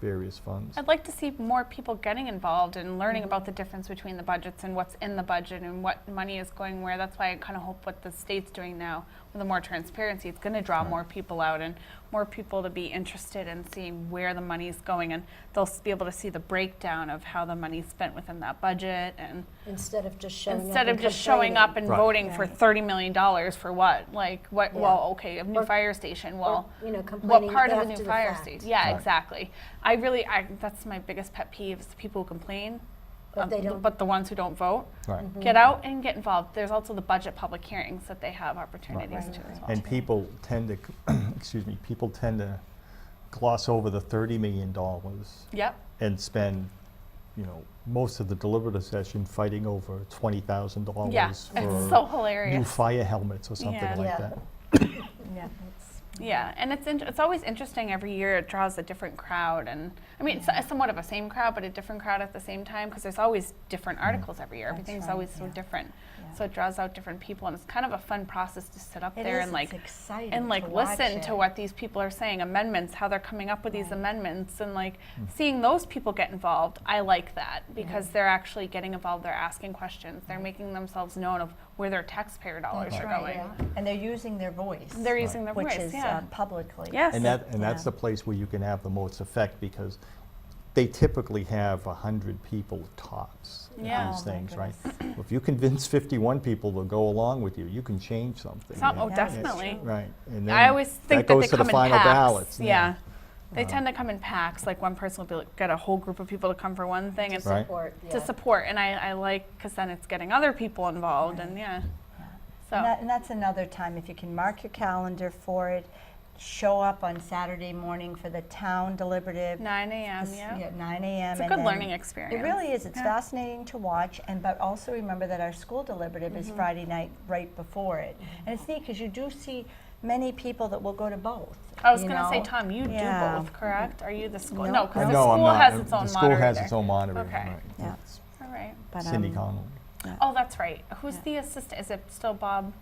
[SPEAKER 4] various funds.
[SPEAKER 2] I'd like to see more people getting involved and learning about the difference between the budgets and what's in the budget and what money is going where. That's why I kind of hope what the state's doing now with the more transparency, it's going to draw more people out and more people to be interested in seeing where the money is going, and they'll be able to see the breakdown of how the money's spent within that budget, and
[SPEAKER 3] Instead of just showing
[SPEAKER 2] instead
[SPEAKER 3] up
[SPEAKER 2] of
[SPEAKER 3] and
[SPEAKER 2] just showing up and
[SPEAKER 4] Right.
[SPEAKER 2] voting for
[SPEAKER 3] Right.
[SPEAKER 2] $30 million for what? Like what?
[SPEAKER 3] Yeah.
[SPEAKER 2] Well, okay, a new
[SPEAKER 3] Or-
[SPEAKER 2] fire station. Well,
[SPEAKER 3] or,
[SPEAKER 2] what
[SPEAKER 3] complaining
[SPEAKER 2] part of the new
[SPEAKER 3] after
[SPEAKER 2] fire
[SPEAKER 3] fact.
[SPEAKER 2] station? Yeah,
[SPEAKER 4] Right.
[SPEAKER 2] exactly. That's my biggest pet peeve is the people who complain,
[SPEAKER 3] But they don't.
[SPEAKER 2] but the ones who don't vote.
[SPEAKER 4] Right.
[SPEAKER 2] Get out and get involved. There's also the budget public hearings that they have opportunities
[SPEAKER 3] Right.
[SPEAKER 2] to as well.
[SPEAKER 4] And people tend to, people tend to gloss over the $30 million
[SPEAKER 2] Yep.
[SPEAKER 4] and spend, most of the deliberative session fighting over $20,000
[SPEAKER 2] Yeah,
[SPEAKER 4] for
[SPEAKER 2] it's so
[SPEAKER 4] new
[SPEAKER 2] hilarious.
[SPEAKER 4] fire helmets or something
[SPEAKER 2] Yeah.
[SPEAKER 4] like
[SPEAKER 3] Yeah.
[SPEAKER 4] that.
[SPEAKER 1] Yeah.
[SPEAKER 2] Yeah, and it's always interesting every year. It draws a different crowd, and I mean it's somewhat of a same crowd, but a different crowd at the same time because there's always different articles every year.
[SPEAKER 1] That's
[SPEAKER 2] Everything's
[SPEAKER 1] right,
[SPEAKER 2] always so
[SPEAKER 1] yeah.
[SPEAKER 2] different,
[SPEAKER 1] Yeah.
[SPEAKER 2] so it draws out different people, and it's kind of a fun process to sit up
[SPEAKER 1] It
[SPEAKER 2] there
[SPEAKER 1] is,
[SPEAKER 2] and like
[SPEAKER 1] it's exciting
[SPEAKER 2] and like
[SPEAKER 1] to watch
[SPEAKER 2] listen
[SPEAKER 1] it.
[SPEAKER 2] to what these people are saying, amendments, how they're coming up with these
[SPEAKER 1] Right.
[SPEAKER 2] amendments, and like seeing those people get involved. I like that because they're actually getting involved. They're asking questions. They're making themselves known of where their taxpayer dollars
[SPEAKER 1] That's
[SPEAKER 2] are
[SPEAKER 1] right,
[SPEAKER 2] going.
[SPEAKER 1] yeah. And they're using their voice.
[SPEAKER 2] They're using their
[SPEAKER 1] which
[SPEAKER 2] voice,
[SPEAKER 1] is
[SPEAKER 2] yeah.
[SPEAKER 1] publicly.
[SPEAKER 2] Yes.
[SPEAKER 4] And that's
[SPEAKER 1] Yeah.
[SPEAKER 4] the place where you can have the most effect because they typically have 100 people tops at
[SPEAKER 2] Yeah.
[SPEAKER 4] these
[SPEAKER 1] Oh, my
[SPEAKER 4] things, right?
[SPEAKER 1] goodness.
[SPEAKER 4] If you convince 51 people to go along with you, you can change something.
[SPEAKER 2] Oh,
[SPEAKER 1] Yeah,
[SPEAKER 2] definitely.
[SPEAKER 4] Right. And
[SPEAKER 2] I always think that
[SPEAKER 4] goes
[SPEAKER 2] they
[SPEAKER 4] to
[SPEAKER 2] come
[SPEAKER 4] the
[SPEAKER 2] in
[SPEAKER 4] final
[SPEAKER 2] packs.
[SPEAKER 4] ballots.
[SPEAKER 2] Yeah. They tend to come in packs. Like one person will be like, get a whole group of people to come for one thing and
[SPEAKER 4] Right.
[SPEAKER 3] Support,
[SPEAKER 2] to
[SPEAKER 3] yeah.
[SPEAKER 2] support. And I like because then it's getting other people involved and yeah. So
[SPEAKER 1] And that's another time, if you can mark your calendar for it, show up on Saturday morning for the town deliberative.
[SPEAKER 2] 9 a.m.
[SPEAKER 1] This-
[SPEAKER 2] Yeah.
[SPEAKER 1] 9 a.m.
[SPEAKER 2] It's a
[SPEAKER 1] and
[SPEAKER 2] good
[SPEAKER 1] then
[SPEAKER 2] learning experience.
[SPEAKER 1] It really is. It's
[SPEAKER 2] Yeah.
[SPEAKER 1] fascinating to watch, but also remember that our school deliberative is Friday night right before it. And it's neat because you do see many people that will go to both.
[SPEAKER 2] I was
[SPEAKER 1] you
[SPEAKER 2] going to say,
[SPEAKER 1] know?
[SPEAKER 2] Tom, you
[SPEAKER 1] Yeah.
[SPEAKER 2] do both, correct? Are you the school?
[SPEAKER 1] No.
[SPEAKER 2] No, because the
[SPEAKER 4] No, I'm
[SPEAKER 2] school
[SPEAKER 4] not.
[SPEAKER 2] has its own
[SPEAKER 4] The school
[SPEAKER 2] moderator.
[SPEAKER 4] has its own moderator,
[SPEAKER 2] Okay.
[SPEAKER 4] right.
[SPEAKER 1] Yeah.
[SPEAKER 4] It's
[SPEAKER 2] All right.
[SPEAKER 1] But,
[SPEAKER 4] Cindy Connell.
[SPEAKER 2] Oh, that's right. Who's the assistant? Is it still Bob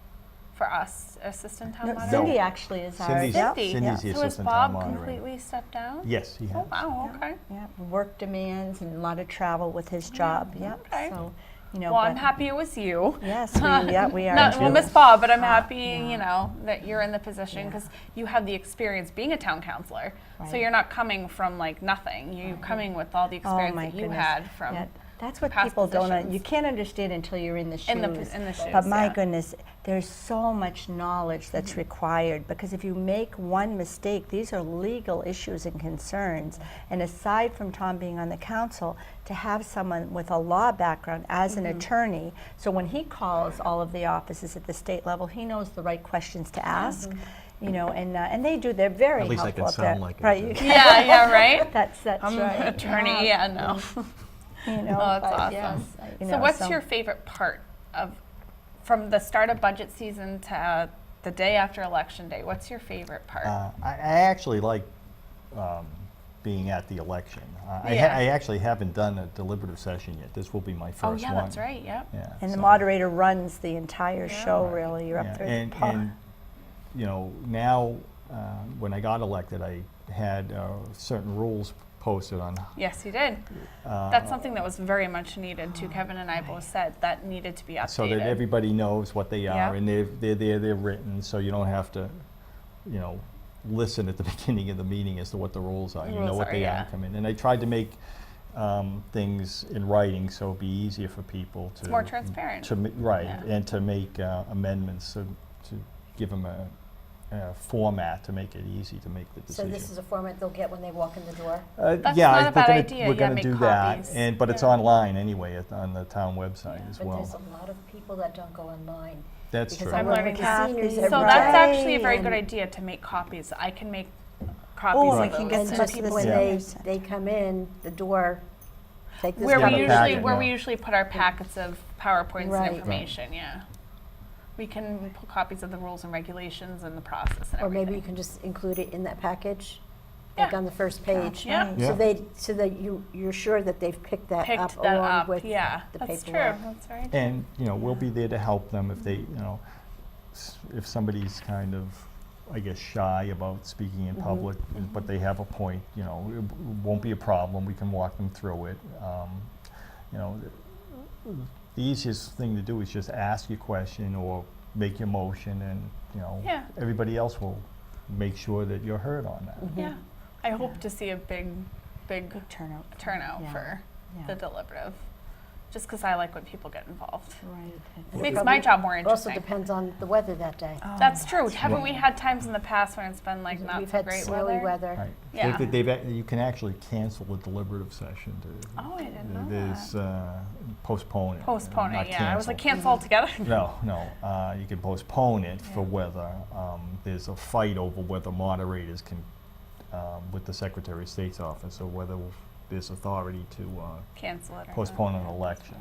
[SPEAKER 2] for us, assistant town
[SPEAKER 1] No,
[SPEAKER 2] moderator?
[SPEAKER 1] Cindy actually is our.
[SPEAKER 4] Cindy's-
[SPEAKER 1] yeah,
[SPEAKER 2] Cindy.
[SPEAKER 4] Cindy's the
[SPEAKER 2] So has
[SPEAKER 4] assistant town
[SPEAKER 2] Bob
[SPEAKER 4] moderator.
[SPEAKER 2] completely stepped down?
[SPEAKER 4] Yes, he has.
[SPEAKER 2] Oh, wow. Okay.
[SPEAKER 1] yeah, work demands and a lot of travel with his job. Yeah.
[SPEAKER 2] okay.
[SPEAKER 1] So,
[SPEAKER 2] Well, I'm
[SPEAKER 1] but-
[SPEAKER 2] happy it was you.
[SPEAKER 1] Yes, we are.
[SPEAKER 2] Not,
[SPEAKER 4] Thank
[SPEAKER 2] we'll
[SPEAKER 4] you.
[SPEAKER 2] miss Bob, but I'm happy,
[SPEAKER 1] yeah.
[SPEAKER 2] that you're in the position because you have the experience being a town councilor. So
[SPEAKER 1] Right.
[SPEAKER 2] you're not coming from like nothing. You're coming with all the experience
[SPEAKER 1] Oh, my
[SPEAKER 2] that you
[SPEAKER 1] goodness.
[SPEAKER 2] had from.
[SPEAKER 1] Yeah, that's what
[SPEAKER 2] past
[SPEAKER 1] people don't.
[SPEAKER 2] positions.
[SPEAKER 1] You can't understand until you're in the shoes.
[SPEAKER 2] In the shoes,
[SPEAKER 1] But my
[SPEAKER 2] yeah.
[SPEAKER 1] goodness, there's so much knowledge that's
[SPEAKER 2] Mm-hmm.
[SPEAKER 1] required because if you make one mistake, these are legal issues and concerns. And aside from Tom being on the council, to have someone with a law background as
[SPEAKER 2] Mm-hmm.
[SPEAKER 1] an attorney, so when he calls all of the offices at the state level, he knows the right questions to ask.
[SPEAKER 2] Mm-hmm.
[SPEAKER 1] You know, and they do. They're very
[SPEAKER 4] At least I
[SPEAKER 1] helpful
[SPEAKER 4] can
[SPEAKER 1] up there.
[SPEAKER 4] sound like it,
[SPEAKER 1] right?
[SPEAKER 4] too.
[SPEAKER 1] You can-
[SPEAKER 2] Yeah, right.
[SPEAKER 1] That's
[SPEAKER 2] I'm
[SPEAKER 1] right.
[SPEAKER 2] an attorney. Yeah, no.
[SPEAKER 1] You know,
[SPEAKER 2] Oh, that's
[SPEAKER 1] but
[SPEAKER 2] awesome.
[SPEAKER 1] yes, you
[SPEAKER 2] So
[SPEAKER 1] know,
[SPEAKER 2] what's your favorite part of from the start of budget season to the day after election day? What's your favorite part?
[SPEAKER 4] I actually like being at the election.
[SPEAKER 2] Yeah.
[SPEAKER 4] I actually haven't done a deliberative session yet. This will be my first
[SPEAKER 2] oh
[SPEAKER 4] one.
[SPEAKER 2] yeah, that's right. Yep.
[SPEAKER 4] Yeah,
[SPEAKER 1] And the
[SPEAKER 4] so-
[SPEAKER 1] moderator runs the entire show,
[SPEAKER 4] Right.
[SPEAKER 1] really. You're
[SPEAKER 4] Yeah,
[SPEAKER 1] up there.
[SPEAKER 4] And now when I got elected, I had certain rules posted on.
[SPEAKER 2] Yes, he did. That's something that was very much needed too. Kevin and I both said that needed to be updated.
[SPEAKER 4] So that everybody knows what they are,
[SPEAKER 2] Yeah.
[SPEAKER 4] and they're written, so you don't have to, you know, listen at the beginning of the meeting as to what the rules are. You know
[SPEAKER 2] Rules
[SPEAKER 4] what
[SPEAKER 2] are,
[SPEAKER 4] they
[SPEAKER 2] yeah.
[SPEAKER 4] are coming. And I tried to make things in writing so it'd be easier for people to.
[SPEAKER 2] It's more transparent.
[SPEAKER 4] Right,
[SPEAKER 2] Yeah.
[SPEAKER 4] and to make amendments, to give them a format to make it easy to make the
[SPEAKER 3] So
[SPEAKER 4] decision.
[SPEAKER 3] this is a format they'll get when they walk in the door?
[SPEAKER 2] That's
[SPEAKER 4] yeah,
[SPEAKER 2] not a
[SPEAKER 4] we're
[SPEAKER 2] bad
[SPEAKER 4] gonna,
[SPEAKER 2] idea.
[SPEAKER 4] We're
[SPEAKER 2] Yeah,
[SPEAKER 4] gonna
[SPEAKER 2] make
[SPEAKER 4] do
[SPEAKER 2] copies.
[SPEAKER 4] that, but it's
[SPEAKER 2] Yeah.
[SPEAKER 4] online anyway on the town website as
[SPEAKER 3] But
[SPEAKER 4] well.
[SPEAKER 3] there's a lot of people that don't go online.
[SPEAKER 4] That's
[SPEAKER 3] because
[SPEAKER 4] true.
[SPEAKER 3] I
[SPEAKER 2] I'm
[SPEAKER 3] work
[SPEAKER 2] learning
[SPEAKER 3] with
[SPEAKER 2] that.
[SPEAKER 3] the seniors
[SPEAKER 1] So
[SPEAKER 3] every
[SPEAKER 2] So that's
[SPEAKER 3] day,
[SPEAKER 2] actually a very good
[SPEAKER 3] and-
[SPEAKER 2] idea to make copies. I can make copies
[SPEAKER 1] Oh,
[SPEAKER 2] of
[SPEAKER 1] we
[SPEAKER 2] those.
[SPEAKER 1] can get
[SPEAKER 3] And
[SPEAKER 1] some
[SPEAKER 3] just
[SPEAKER 1] to the
[SPEAKER 3] when
[SPEAKER 1] seniors.
[SPEAKER 3] they come in, the door, take this
[SPEAKER 2] Where
[SPEAKER 4] got
[SPEAKER 2] we
[SPEAKER 4] a
[SPEAKER 3] copy.
[SPEAKER 2] usually
[SPEAKER 4] packet,
[SPEAKER 2] where we
[SPEAKER 4] yeah.
[SPEAKER 2] usually put our packets of PowerPoints
[SPEAKER 3] Right.
[SPEAKER 2] and information. Yeah, we can put copies of the rules and regulations and the process and
[SPEAKER 3] Or
[SPEAKER 2] everything.
[SPEAKER 3] maybe you can just include it in that package, like
[SPEAKER 2] Yeah.
[SPEAKER 3] on the first page.
[SPEAKER 2] Yeah.
[SPEAKER 4] Yeah.
[SPEAKER 3] So that you're sure that they've picked that up
[SPEAKER 2] picked that
[SPEAKER 3] along
[SPEAKER 2] up.
[SPEAKER 3] with
[SPEAKER 2] Yeah,
[SPEAKER 3] the
[SPEAKER 2] that's
[SPEAKER 3] paperwork.
[SPEAKER 2] true. That's very true.
[SPEAKER 4] And, you know, we'll be there to help them if they, you know, if somebody's kind of, I guess, shy about speaking in public, but they have a point, you know, it won't be a problem. We can walk them through it. You know, the easiest thing to do is just ask your question or make your motion, and, you know,
[SPEAKER 2] Yeah.
[SPEAKER 4] everybody else will make sure that you're heard on that.
[SPEAKER 2] Yeah, I hope to see a big
[SPEAKER 1] Turnout.
[SPEAKER 2] turnout
[SPEAKER 1] Yeah.
[SPEAKER 2] for
[SPEAKER 1] Yeah.
[SPEAKER 2] the deliberative, just because I like when people get involved.
[SPEAKER 1] Right.
[SPEAKER 2] It makes my job more
[SPEAKER 3] It also
[SPEAKER 2] interesting.
[SPEAKER 3] depends on the weather that day.
[SPEAKER 1] Oh,
[SPEAKER 2] That's true. Haven't
[SPEAKER 4] true.
[SPEAKER 2] we had times in the past when it's been like not
[SPEAKER 3] We've
[SPEAKER 2] so
[SPEAKER 3] had
[SPEAKER 2] great
[SPEAKER 3] snowy
[SPEAKER 2] weather?
[SPEAKER 3] weather.
[SPEAKER 4] Right.
[SPEAKER 2] Yeah.
[SPEAKER 4] You can actually cancel a deliberative session to.
[SPEAKER 2] Oh, I didn't know
[SPEAKER 4] There's
[SPEAKER 2] that.
[SPEAKER 4] Postpone it.
[SPEAKER 2] Postpone
[SPEAKER 4] not
[SPEAKER 2] it, yeah. I was like,
[SPEAKER 4] cancel.
[SPEAKER 2] cancel altogether.
[SPEAKER 4] No, you can postpone it for weather. There's a fight over whether moderators can, with the Secretary of State's office, or whether there's authority to
[SPEAKER 2] Cancel it. Or
[SPEAKER 4] postpone
[SPEAKER 2] not.
[SPEAKER 4] an election.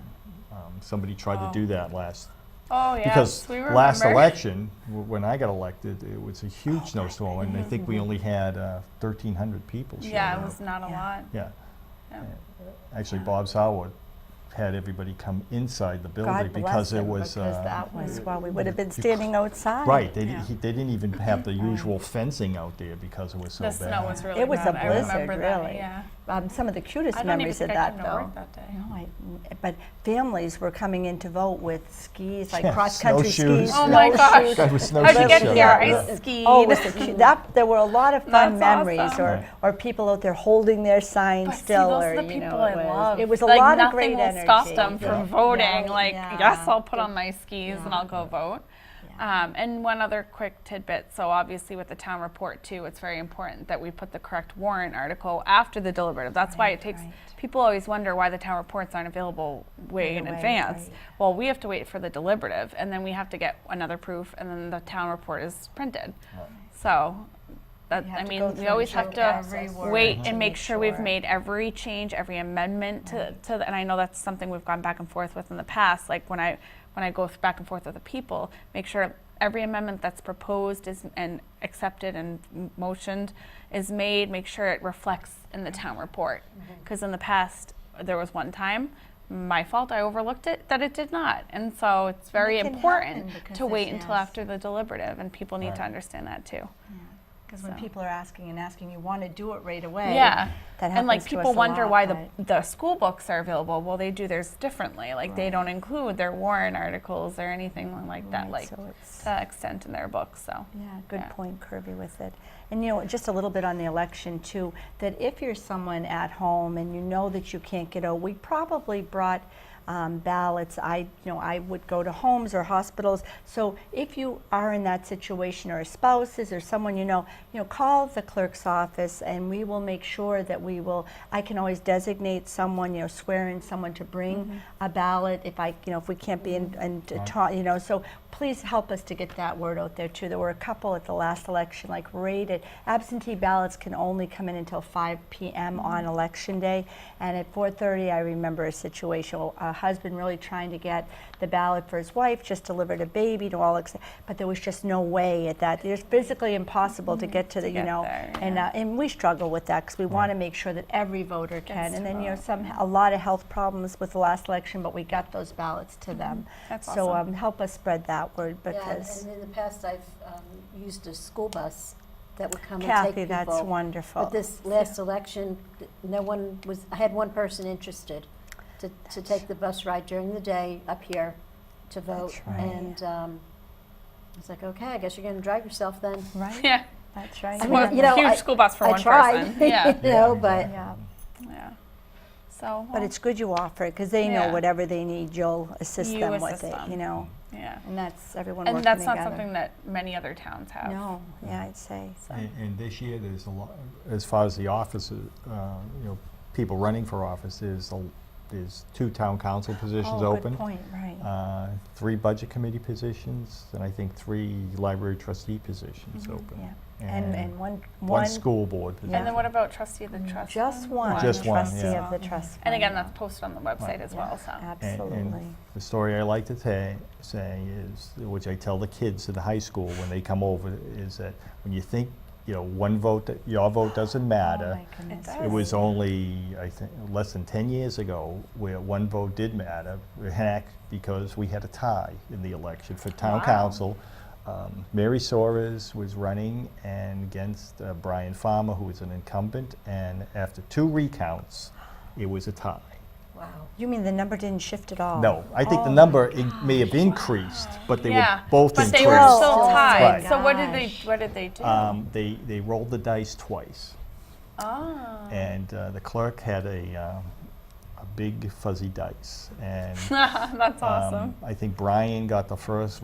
[SPEAKER 4] Somebody tried to do that last,
[SPEAKER 2] Oh, yeah.
[SPEAKER 4] because
[SPEAKER 2] we remember.
[SPEAKER 4] last election, when I got elected, it was a huge snowstorm, and I think we only had 1,300 people show
[SPEAKER 2] Yeah, it
[SPEAKER 4] up.
[SPEAKER 2] was not a
[SPEAKER 1] Yeah.
[SPEAKER 2] lot.
[SPEAKER 4] Yeah.
[SPEAKER 2] Yeah.
[SPEAKER 4] Actually, Bob Sauer had everybody come inside the building
[SPEAKER 1] God bless
[SPEAKER 4] because it
[SPEAKER 1] them,
[SPEAKER 4] was.
[SPEAKER 1] because that was, well, we would have been standing outside.
[SPEAKER 4] Right,
[SPEAKER 2] Yeah.
[SPEAKER 4] they didn't even have the usual fencing out there because it was so
[SPEAKER 2] The
[SPEAKER 4] bad.
[SPEAKER 2] snow was really
[SPEAKER 1] It was a
[SPEAKER 2] bad. I remember
[SPEAKER 1] blizzard,
[SPEAKER 2] that,
[SPEAKER 1] really.
[SPEAKER 2] yeah.
[SPEAKER 1] Some of the cutest
[SPEAKER 2] I don't even
[SPEAKER 1] memories of
[SPEAKER 2] think I
[SPEAKER 1] that,
[SPEAKER 2] came to
[SPEAKER 1] though.
[SPEAKER 2] work that day.
[SPEAKER 1] No, but families were coming in to vote with skis, like
[SPEAKER 4] Yeah,
[SPEAKER 1] cross-country
[SPEAKER 4] snowshoes.
[SPEAKER 1] skis.
[SPEAKER 2] Oh my gosh.
[SPEAKER 4] Guys with snow
[SPEAKER 2] How'd you get
[SPEAKER 4] shoes.
[SPEAKER 2] here?
[SPEAKER 1] Yeah.
[SPEAKER 2] I skied.
[SPEAKER 1] Oh, it was there were a lot of fun
[SPEAKER 2] That's
[SPEAKER 1] memories,
[SPEAKER 2] awesome.
[SPEAKER 4] Right.
[SPEAKER 1] or people out there holding their signs
[SPEAKER 2] But see,
[SPEAKER 1] still,
[SPEAKER 2] those
[SPEAKER 1] or
[SPEAKER 2] are the
[SPEAKER 1] you know,
[SPEAKER 2] people I love.
[SPEAKER 1] it was a
[SPEAKER 2] Like,
[SPEAKER 1] lot of
[SPEAKER 2] nothing
[SPEAKER 1] great
[SPEAKER 2] will
[SPEAKER 1] energy.
[SPEAKER 2] stop them from
[SPEAKER 4] Yeah.
[SPEAKER 2] voting.
[SPEAKER 1] Yeah,
[SPEAKER 2] Like,
[SPEAKER 1] yeah.
[SPEAKER 2] yes, I'll put on my skis and
[SPEAKER 1] Yeah.
[SPEAKER 2] I'll go vote.
[SPEAKER 1] Yeah.
[SPEAKER 2] And one other quick tidbit. So obviously with the town report too, it's very important that we put the correct warrant article after the deliberative. That's why
[SPEAKER 1] Right,
[SPEAKER 2] it takes,
[SPEAKER 1] right.
[SPEAKER 2] people always wonder why the town reports aren't available way
[SPEAKER 1] Right
[SPEAKER 2] in
[SPEAKER 1] away,
[SPEAKER 2] advance.
[SPEAKER 1] right.
[SPEAKER 2] Well, we have to wait for the deliberative and then we have to get another proof and then the town report is printed.
[SPEAKER 4] Right.
[SPEAKER 2] So that,
[SPEAKER 1] You have
[SPEAKER 2] I
[SPEAKER 1] to
[SPEAKER 2] mean,
[SPEAKER 1] go
[SPEAKER 2] we
[SPEAKER 1] through
[SPEAKER 2] always
[SPEAKER 1] and
[SPEAKER 2] have
[SPEAKER 1] check
[SPEAKER 2] to
[SPEAKER 1] every word
[SPEAKER 2] wait
[SPEAKER 1] to
[SPEAKER 2] and make sure we've
[SPEAKER 1] sure.
[SPEAKER 2] made every change, every amendment and I know that's something we've gone back and forth with in the past. Like when I go back and forth with the people, make sure every amendment that's proposed is and accepted and motioned is made. Make sure it reflects in the town report. Because in the past, there was one time, my fault, I overlooked it, that it did not. And so it's very
[SPEAKER 1] can
[SPEAKER 2] important
[SPEAKER 1] happen because
[SPEAKER 2] to wait
[SPEAKER 1] it's-
[SPEAKER 2] until
[SPEAKER 1] yes.
[SPEAKER 2] after the deliberative, and people need to
[SPEAKER 4] Right.
[SPEAKER 2] understand that too.
[SPEAKER 1] Because when
[SPEAKER 2] So.
[SPEAKER 1] people are asking, you want to do it right away.
[SPEAKER 2] Yeah,
[SPEAKER 1] That
[SPEAKER 2] and like
[SPEAKER 1] happens to
[SPEAKER 2] people
[SPEAKER 1] us a
[SPEAKER 2] wonder
[SPEAKER 1] lot,
[SPEAKER 2] why
[SPEAKER 1] but-
[SPEAKER 2] the school books are available. Well, they do theirs differently. Like they
[SPEAKER 1] Right.
[SPEAKER 2] don't include their warrant articles or anything like that,
[SPEAKER 1] Right,
[SPEAKER 2] like
[SPEAKER 1] so it's-
[SPEAKER 2] to that extent in their books. So
[SPEAKER 1] Yeah, good
[SPEAKER 2] Yeah.
[SPEAKER 1] point, Kirby, with it. And just a little bit on the election too, that if you're someone at home and you know that you can't get out, we probably brought ballots. I would go to homes or hospitals. So if you are in that situation, or spouses or someone call the clerk's office, and we will make sure that I can always designate someone, swear in someone to bring a ballot if we can't be in and talk, so please help us to get that word out there too. There were a couple at the last election, like rated absentee ballots can only come in until 5 p.m. on election day, and at 4:30 I remember a situation, a husband really trying to get the ballot for his wife, just delivered a baby to all, but there was just no way at that. It's physically impossible to get to the,
[SPEAKER 2] get there,
[SPEAKER 1] and we struggle with that because we want to make sure that every voter can. And then a lot of health problems with the last election, but we got those ballots to them.
[SPEAKER 2] That's
[SPEAKER 1] So
[SPEAKER 2] awesome.
[SPEAKER 1] help us spread that word,
[SPEAKER 3] Yeah,
[SPEAKER 1] because
[SPEAKER 3] and in the past, I've used a school bus that would come and
[SPEAKER 1] Kathy,
[SPEAKER 3] take
[SPEAKER 1] that's
[SPEAKER 3] people.
[SPEAKER 1] wonderful.
[SPEAKER 3] But this last election, no one was, I had one person interested to take the bus ride during the day up here to vote.
[SPEAKER 1] right.
[SPEAKER 3] And I was like, okay, I guess you're going to drive yourself then.
[SPEAKER 1] Right?
[SPEAKER 2] Yeah.
[SPEAKER 1] That's right.
[SPEAKER 3] I
[SPEAKER 2] Well,
[SPEAKER 3] mean, you know,
[SPEAKER 2] huge school bus for
[SPEAKER 3] I
[SPEAKER 2] one
[SPEAKER 3] tried,
[SPEAKER 2] person. Yeah.
[SPEAKER 3] you know, but
[SPEAKER 1] Yeah.
[SPEAKER 2] Yeah. So.
[SPEAKER 1] But it's good you offer it, because they know
[SPEAKER 2] Yeah.
[SPEAKER 1] whatever they need, you'll assist
[SPEAKER 2] You
[SPEAKER 1] them
[SPEAKER 2] assist
[SPEAKER 1] with it,
[SPEAKER 2] them.
[SPEAKER 1] you know?
[SPEAKER 2] Yeah.
[SPEAKER 1] And that's everyone
[SPEAKER 2] And
[SPEAKER 1] working
[SPEAKER 2] that's
[SPEAKER 1] together.
[SPEAKER 2] not something that many other towns have.
[SPEAKER 1] No, yeah, I'd say.
[SPEAKER 2] So.
[SPEAKER 4] And this year, there's a lot, as far as the offices, people running for office, there's 2 town council positions
[SPEAKER 1] Oh,
[SPEAKER 4] open.
[SPEAKER 1] good point, right.
[SPEAKER 4] 3 budget committee positions, and I think 3 library trustee positions open.
[SPEAKER 1] Yeah. And
[SPEAKER 4] one school board position.
[SPEAKER 2] And then what about trustee of the trust?
[SPEAKER 1] Just one
[SPEAKER 4] Just one,
[SPEAKER 1] trustee
[SPEAKER 4] yeah.
[SPEAKER 1] of the trust.
[SPEAKER 2] And again,
[SPEAKER 1] fund.
[SPEAKER 2] that's posted on the website as well. So.
[SPEAKER 1] Absolutely.
[SPEAKER 4] And the story I like to say is, which I tell the kids in the high school when they come over, is that when you think, one vote, your vote doesn't matter.
[SPEAKER 1] Oh, my goodness.
[SPEAKER 2] does.
[SPEAKER 4] It was only, I think, less than 10 years ago where one vote did matter, heck, because we had a tie in the election for town
[SPEAKER 2] Wow.
[SPEAKER 4] council. Mary Soares was running and against Brian Farmer, who was an incumbent, and after 2 recounts, it was a tie.
[SPEAKER 3] wow.
[SPEAKER 1] You mean the number didn't shift at all?
[SPEAKER 4] No, I think the
[SPEAKER 1] Oh,
[SPEAKER 4] number may have increased, but they
[SPEAKER 2] Yeah.
[SPEAKER 4] were both
[SPEAKER 2] But
[SPEAKER 4] increased.
[SPEAKER 2] they were still
[SPEAKER 1] Oh,
[SPEAKER 2] tied.
[SPEAKER 4] Right.
[SPEAKER 2] So what did
[SPEAKER 1] gosh.
[SPEAKER 2] they do?
[SPEAKER 4] They rolled the dice twice,
[SPEAKER 2] Oh.
[SPEAKER 4] and the clerk had a big fuzzy dice, and
[SPEAKER 2] That's awesome.
[SPEAKER 4] I think Brian got the first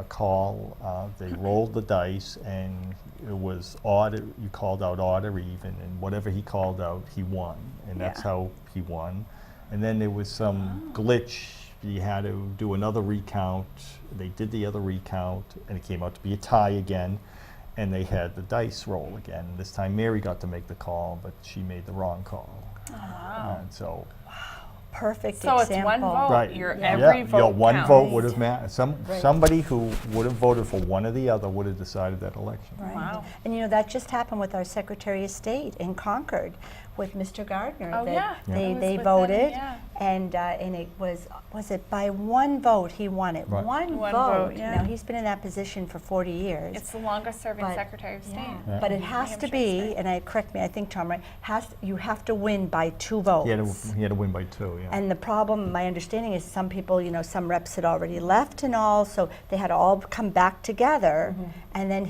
[SPEAKER 4] call. They rolled the dice, and it was odd. You called out odd or even, and whatever he called out, he won, and that's
[SPEAKER 1] Yeah.
[SPEAKER 4] how he won. And then there was some glitch. You had to do another recount. They did the other recount, and it came out to be a tie again. And they had the dice roll again. This time Mary got to make the call, but she made the wrong call.
[SPEAKER 2] Wow.
[SPEAKER 4] And so,
[SPEAKER 1] Perfect
[SPEAKER 2] So
[SPEAKER 1] example.
[SPEAKER 2] it's one vote.
[SPEAKER 4] right,
[SPEAKER 2] Your
[SPEAKER 1] Yeah.
[SPEAKER 2] every vote
[SPEAKER 4] your one
[SPEAKER 2] counts.
[SPEAKER 4] vote would have mattered.
[SPEAKER 3] Right.
[SPEAKER 4] Somebody who would have voted for one or the other would have decided that election.
[SPEAKER 1] Right.
[SPEAKER 2] Wow.
[SPEAKER 1] And that just happened with our Secretary of State in Concord with Mr. Gardner.
[SPEAKER 2] Oh,
[SPEAKER 1] that
[SPEAKER 2] yeah.
[SPEAKER 1] They,
[SPEAKER 2] It was
[SPEAKER 1] they
[SPEAKER 2] within,
[SPEAKER 1] voted,
[SPEAKER 2] yeah.
[SPEAKER 1] and it was it by one vote he won it?
[SPEAKER 4] Right.
[SPEAKER 1] One
[SPEAKER 2] One
[SPEAKER 1] vote.
[SPEAKER 2] vote, yeah.
[SPEAKER 1] Now, he's been in that position for 40 years.
[SPEAKER 2] It's the longest serving
[SPEAKER 1] But-
[SPEAKER 2] Secretary of State.
[SPEAKER 1] Yeah. But it has to
[SPEAKER 2] Hampshire
[SPEAKER 1] be,
[SPEAKER 2] State.
[SPEAKER 1] and correct me, I think Tom, right, you have to win by 2 votes.
[SPEAKER 4] He had to win by 2, yeah.
[SPEAKER 1] And the problem, my understanding is some people, some reps had already left and all, so they had to all come back together, and then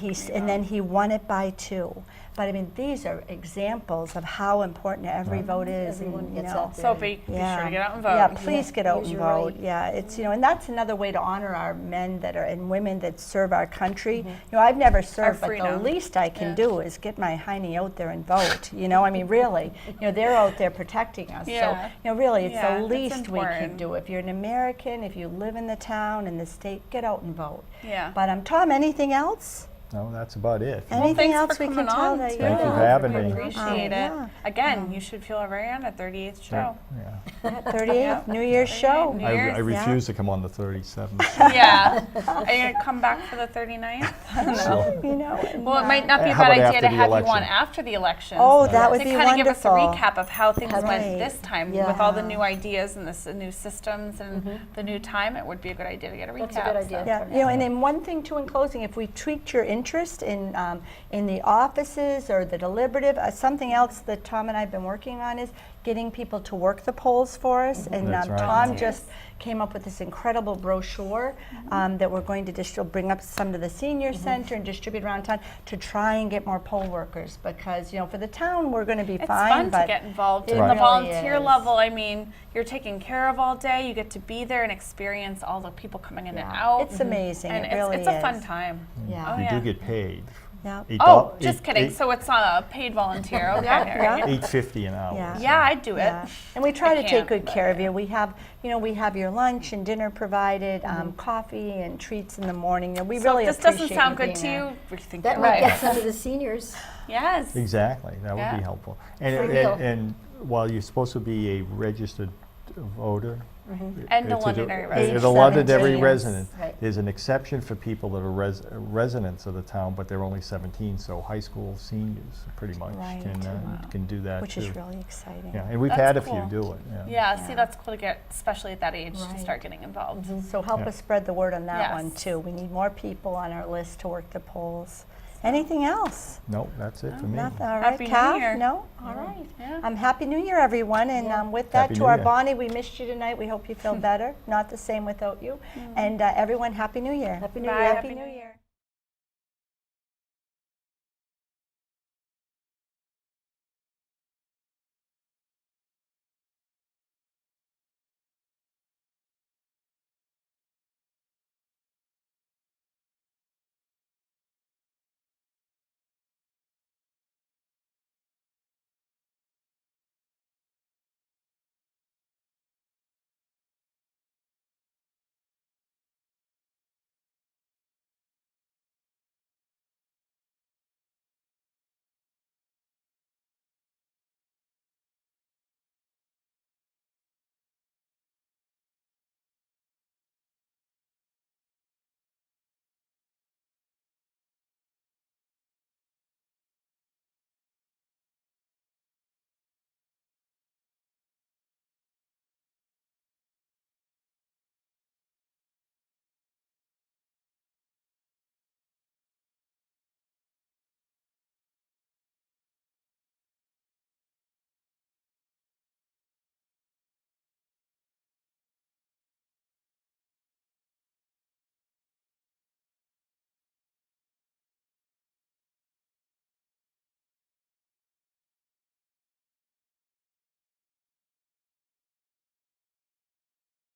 [SPEAKER 1] he won it by 2. But I mean, these are examples of how important every vote is.
[SPEAKER 3] Everyone
[SPEAKER 1] and,
[SPEAKER 3] gets out there.
[SPEAKER 2] Sophie, be sure to get out and vote.
[SPEAKER 1] Yeah, please get out
[SPEAKER 3] use
[SPEAKER 1] and
[SPEAKER 3] your
[SPEAKER 1] vote.
[SPEAKER 3] right.
[SPEAKER 1] Yeah, it's and that's another way to honor our men and women that serve our country. I've never served, but the
[SPEAKER 2] freedom.
[SPEAKER 1] least I can
[SPEAKER 2] Yeah.
[SPEAKER 1] do is get my hiney out there and vote. I mean, really, they're out there protecting us.
[SPEAKER 2] Yeah.
[SPEAKER 1] So, really, it's
[SPEAKER 2] Yeah,
[SPEAKER 1] the
[SPEAKER 2] it's
[SPEAKER 1] least we can
[SPEAKER 2] important.
[SPEAKER 1] do. If you're an American, if you live in the town, in the state, get out and vote.
[SPEAKER 2] Yeah.
[SPEAKER 1] But Tom, anything else?
[SPEAKER 4] No, that's about it.
[SPEAKER 1] Anything
[SPEAKER 2] thanks
[SPEAKER 1] else
[SPEAKER 2] for
[SPEAKER 1] we can
[SPEAKER 2] coming
[SPEAKER 1] tell
[SPEAKER 2] on,
[SPEAKER 1] that?
[SPEAKER 2] too.
[SPEAKER 4] Thank you for having me.
[SPEAKER 2] Appreciate it.
[SPEAKER 1] yeah.
[SPEAKER 2] Again, you should feel very honored. 38th show.
[SPEAKER 4] Yeah.
[SPEAKER 1] 38th New Year's show.
[SPEAKER 2] New
[SPEAKER 4] I
[SPEAKER 2] Year's,
[SPEAKER 4] refuse to come on the 37th.
[SPEAKER 2] Yeah. Are you going to come back for the 39th?
[SPEAKER 4] So,
[SPEAKER 2] Well, it might not be a
[SPEAKER 4] How
[SPEAKER 2] bad
[SPEAKER 4] about
[SPEAKER 2] idea to
[SPEAKER 4] after the
[SPEAKER 2] have you on
[SPEAKER 4] election?
[SPEAKER 2] after the election.
[SPEAKER 1] Oh, that would
[SPEAKER 2] to
[SPEAKER 1] be
[SPEAKER 2] kind of give us a
[SPEAKER 1] wonderful.
[SPEAKER 2] recap of how things
[SPEAKER 1] Right.
[SPEAKER 2] went this time with all the
[SPEAKER 1] Yeah.
[SPEAKER 2] new ideas and the new systems and the new time. It would be a good idea to get a recap.
[SPEAKER 3] That's a good idea.
[SPEAKER 1] Yeah, and then one thing too in closing, if we tweaked your interest in the offices or the deliberative, something else that Tom and I have been working on is getting people to work the polls for us. And
[SPEAKER 4] That's right.
[SPEAKER 1] Tom just came up with this incredible brochure that we're going to bring up some to the senior center and distribute around town to try and get more poll workers, because for the town we're going to be
[SPEAKER 2] It's
[SPEAKER 1] fine.
[SPEAKER 2] fun
[SPEAKER 1] but
[SPEAKER 2] to get involved
[SPEAKER 1] it
[SPEAKER 2] in the
[SPEAKER 1] really
[SPEAKER 2] volunteer
[SPEAKER 1] is.
[SPEAKER 2] level. I mean, you're taken care of all day. You get to be there and experience all the people coming in and out.
[SPEAKER 1] It's amazing.
[SPEAKER 2] and
[SPEAKER 1] it really
[SPEAKER 2] it's a
[SPEAKER 1] is.
[SPEAKER 2] fun time.
[SPEAKER 1] Yeah.
[SPEAKER 2] Oh,
[SPEAKER 4] you
[SPEAKER 2] yeah.
[SPEAKER 4] do get paid.
[SPEAKER 1] Yeah.
[SPEAKER 2] Oh, just kidding. So it's a paid volunteer. Okay.
[SPEAKER 1] Yeah.
[SPEAKER 2] right.
[SPEAKER 4] $8.50 an hour.
[SPEAKER 1] Yeah.
[SPEAKER 4] so.
[SPEAKER 2] Yeah, I'd do it.
[SPEAKER 1] Yeah, and we try
[SPEAKER 2] I
[SPEAKER 1] to take
[SPEAKER 2] can't,
[SPEAKER 1] good
[SPEAKER 2] but
[SPEAKER 1] care of you. We have your lunch and dinner provided, coffee and treats in the morning. We
[SPEAKER 2] So
[SPEAKER 1] really
[SPEAKER 2] if this doesn't
[SPEAKER 1] appreciate
[SPEAKER 2] sound
[SPEAKER 1] you
[SPEAKER 2] good
[SPEAKER 1] being
[SPEAKER 2] to
[SPEAKER 1] there.
[SPEAKER 2] you, we think
[SPEAKER 3] That
[SPEAKER 2] you're
[SPEAKER 3] might
[SPEAKER 2] right.
[SPEAKER 3] get some of the seniors.
[SPEAKER 2] Yes.
[SPEAKER 4] Exactly, that would
[SPEAKER 2] Yeah.
[SPEAKER 4] be helpful.
[SPEAKER 3] Free
[SPEAKER 4] And,
[SPEAKER 3] meal.
[SPEAKER 4] and while you're supposed to be a registered voter.
[SPEAKER 2] And a
[SPEAKER 4] it's
[SPEAKER 2] Londonderry
[SPEAKER 1] Age
[SPEAKER 2] resident.
[SPEAKER 4] It's a Londonderry
[SPEAKER 1] 17.
[SPEAKER 4] resident.
[SPEAKER 3] Right.
[SPEAKER 4] There's an exception for people that are residents of the town, but they're only 17, so high school seniors pretty much
[SPEAKER 1] Right.
[SPEAKER 4] can do that
[SPEAKER 1] Which
[SPEAKER 4] too.
[SPEAKER 1] is really exciting.
[SPEAKER 4] Yeah, and we've
[SPEAKER 2] That's
[SPEAKER 4] had a
[SPEAKER 2] cool.
[SPEAKER 4] few do it, yeah.
[SPEAKER 2] Yeah,
[SPEAKER 1] Yeah.
[SPEAKER 2] see, that's cool to get, especially at that age, to
[SPEAKER 1] Right.
[SPEAKER 2] start getting involved.
[SPEAKER 1] So help
[SPEAKER 4] Yeah.
[SPEAKER 1] us spread the word on that one
[SPEAKER 2] Yes.
[SPEAKER 1] too. We need more people on our list to work the polls. Anything else?
[SPEAKER 4] No, that's it for me.
[SPEAKER 1] Nothing. All right,
[SPEAKER 2] Happy New
[SPEAKER 1] Kath?
[SPEAKER 2] Year.
[SPEAKER 1] No? All right.
[SPEAKER 2] Yeah.
[SPEAKER 1] Happy New Year, everyone. And with that,
[SPEAKER 4] Happy
[SPEAKER 1] to
[SPEAKER 4] New
[SPEAKER 1] our
[SPEAKER 4] Year.
[SPEAKER 1] Bonnie, we missed you tonight. We hope you feel better. Not the same without you. And everyone, Happy New Year.
[SPEAKER 3] Happy New
[SPEAKER 2] Bye.
[SPEAKER 3] Year.
[SPEAKER 1] Happy New Year.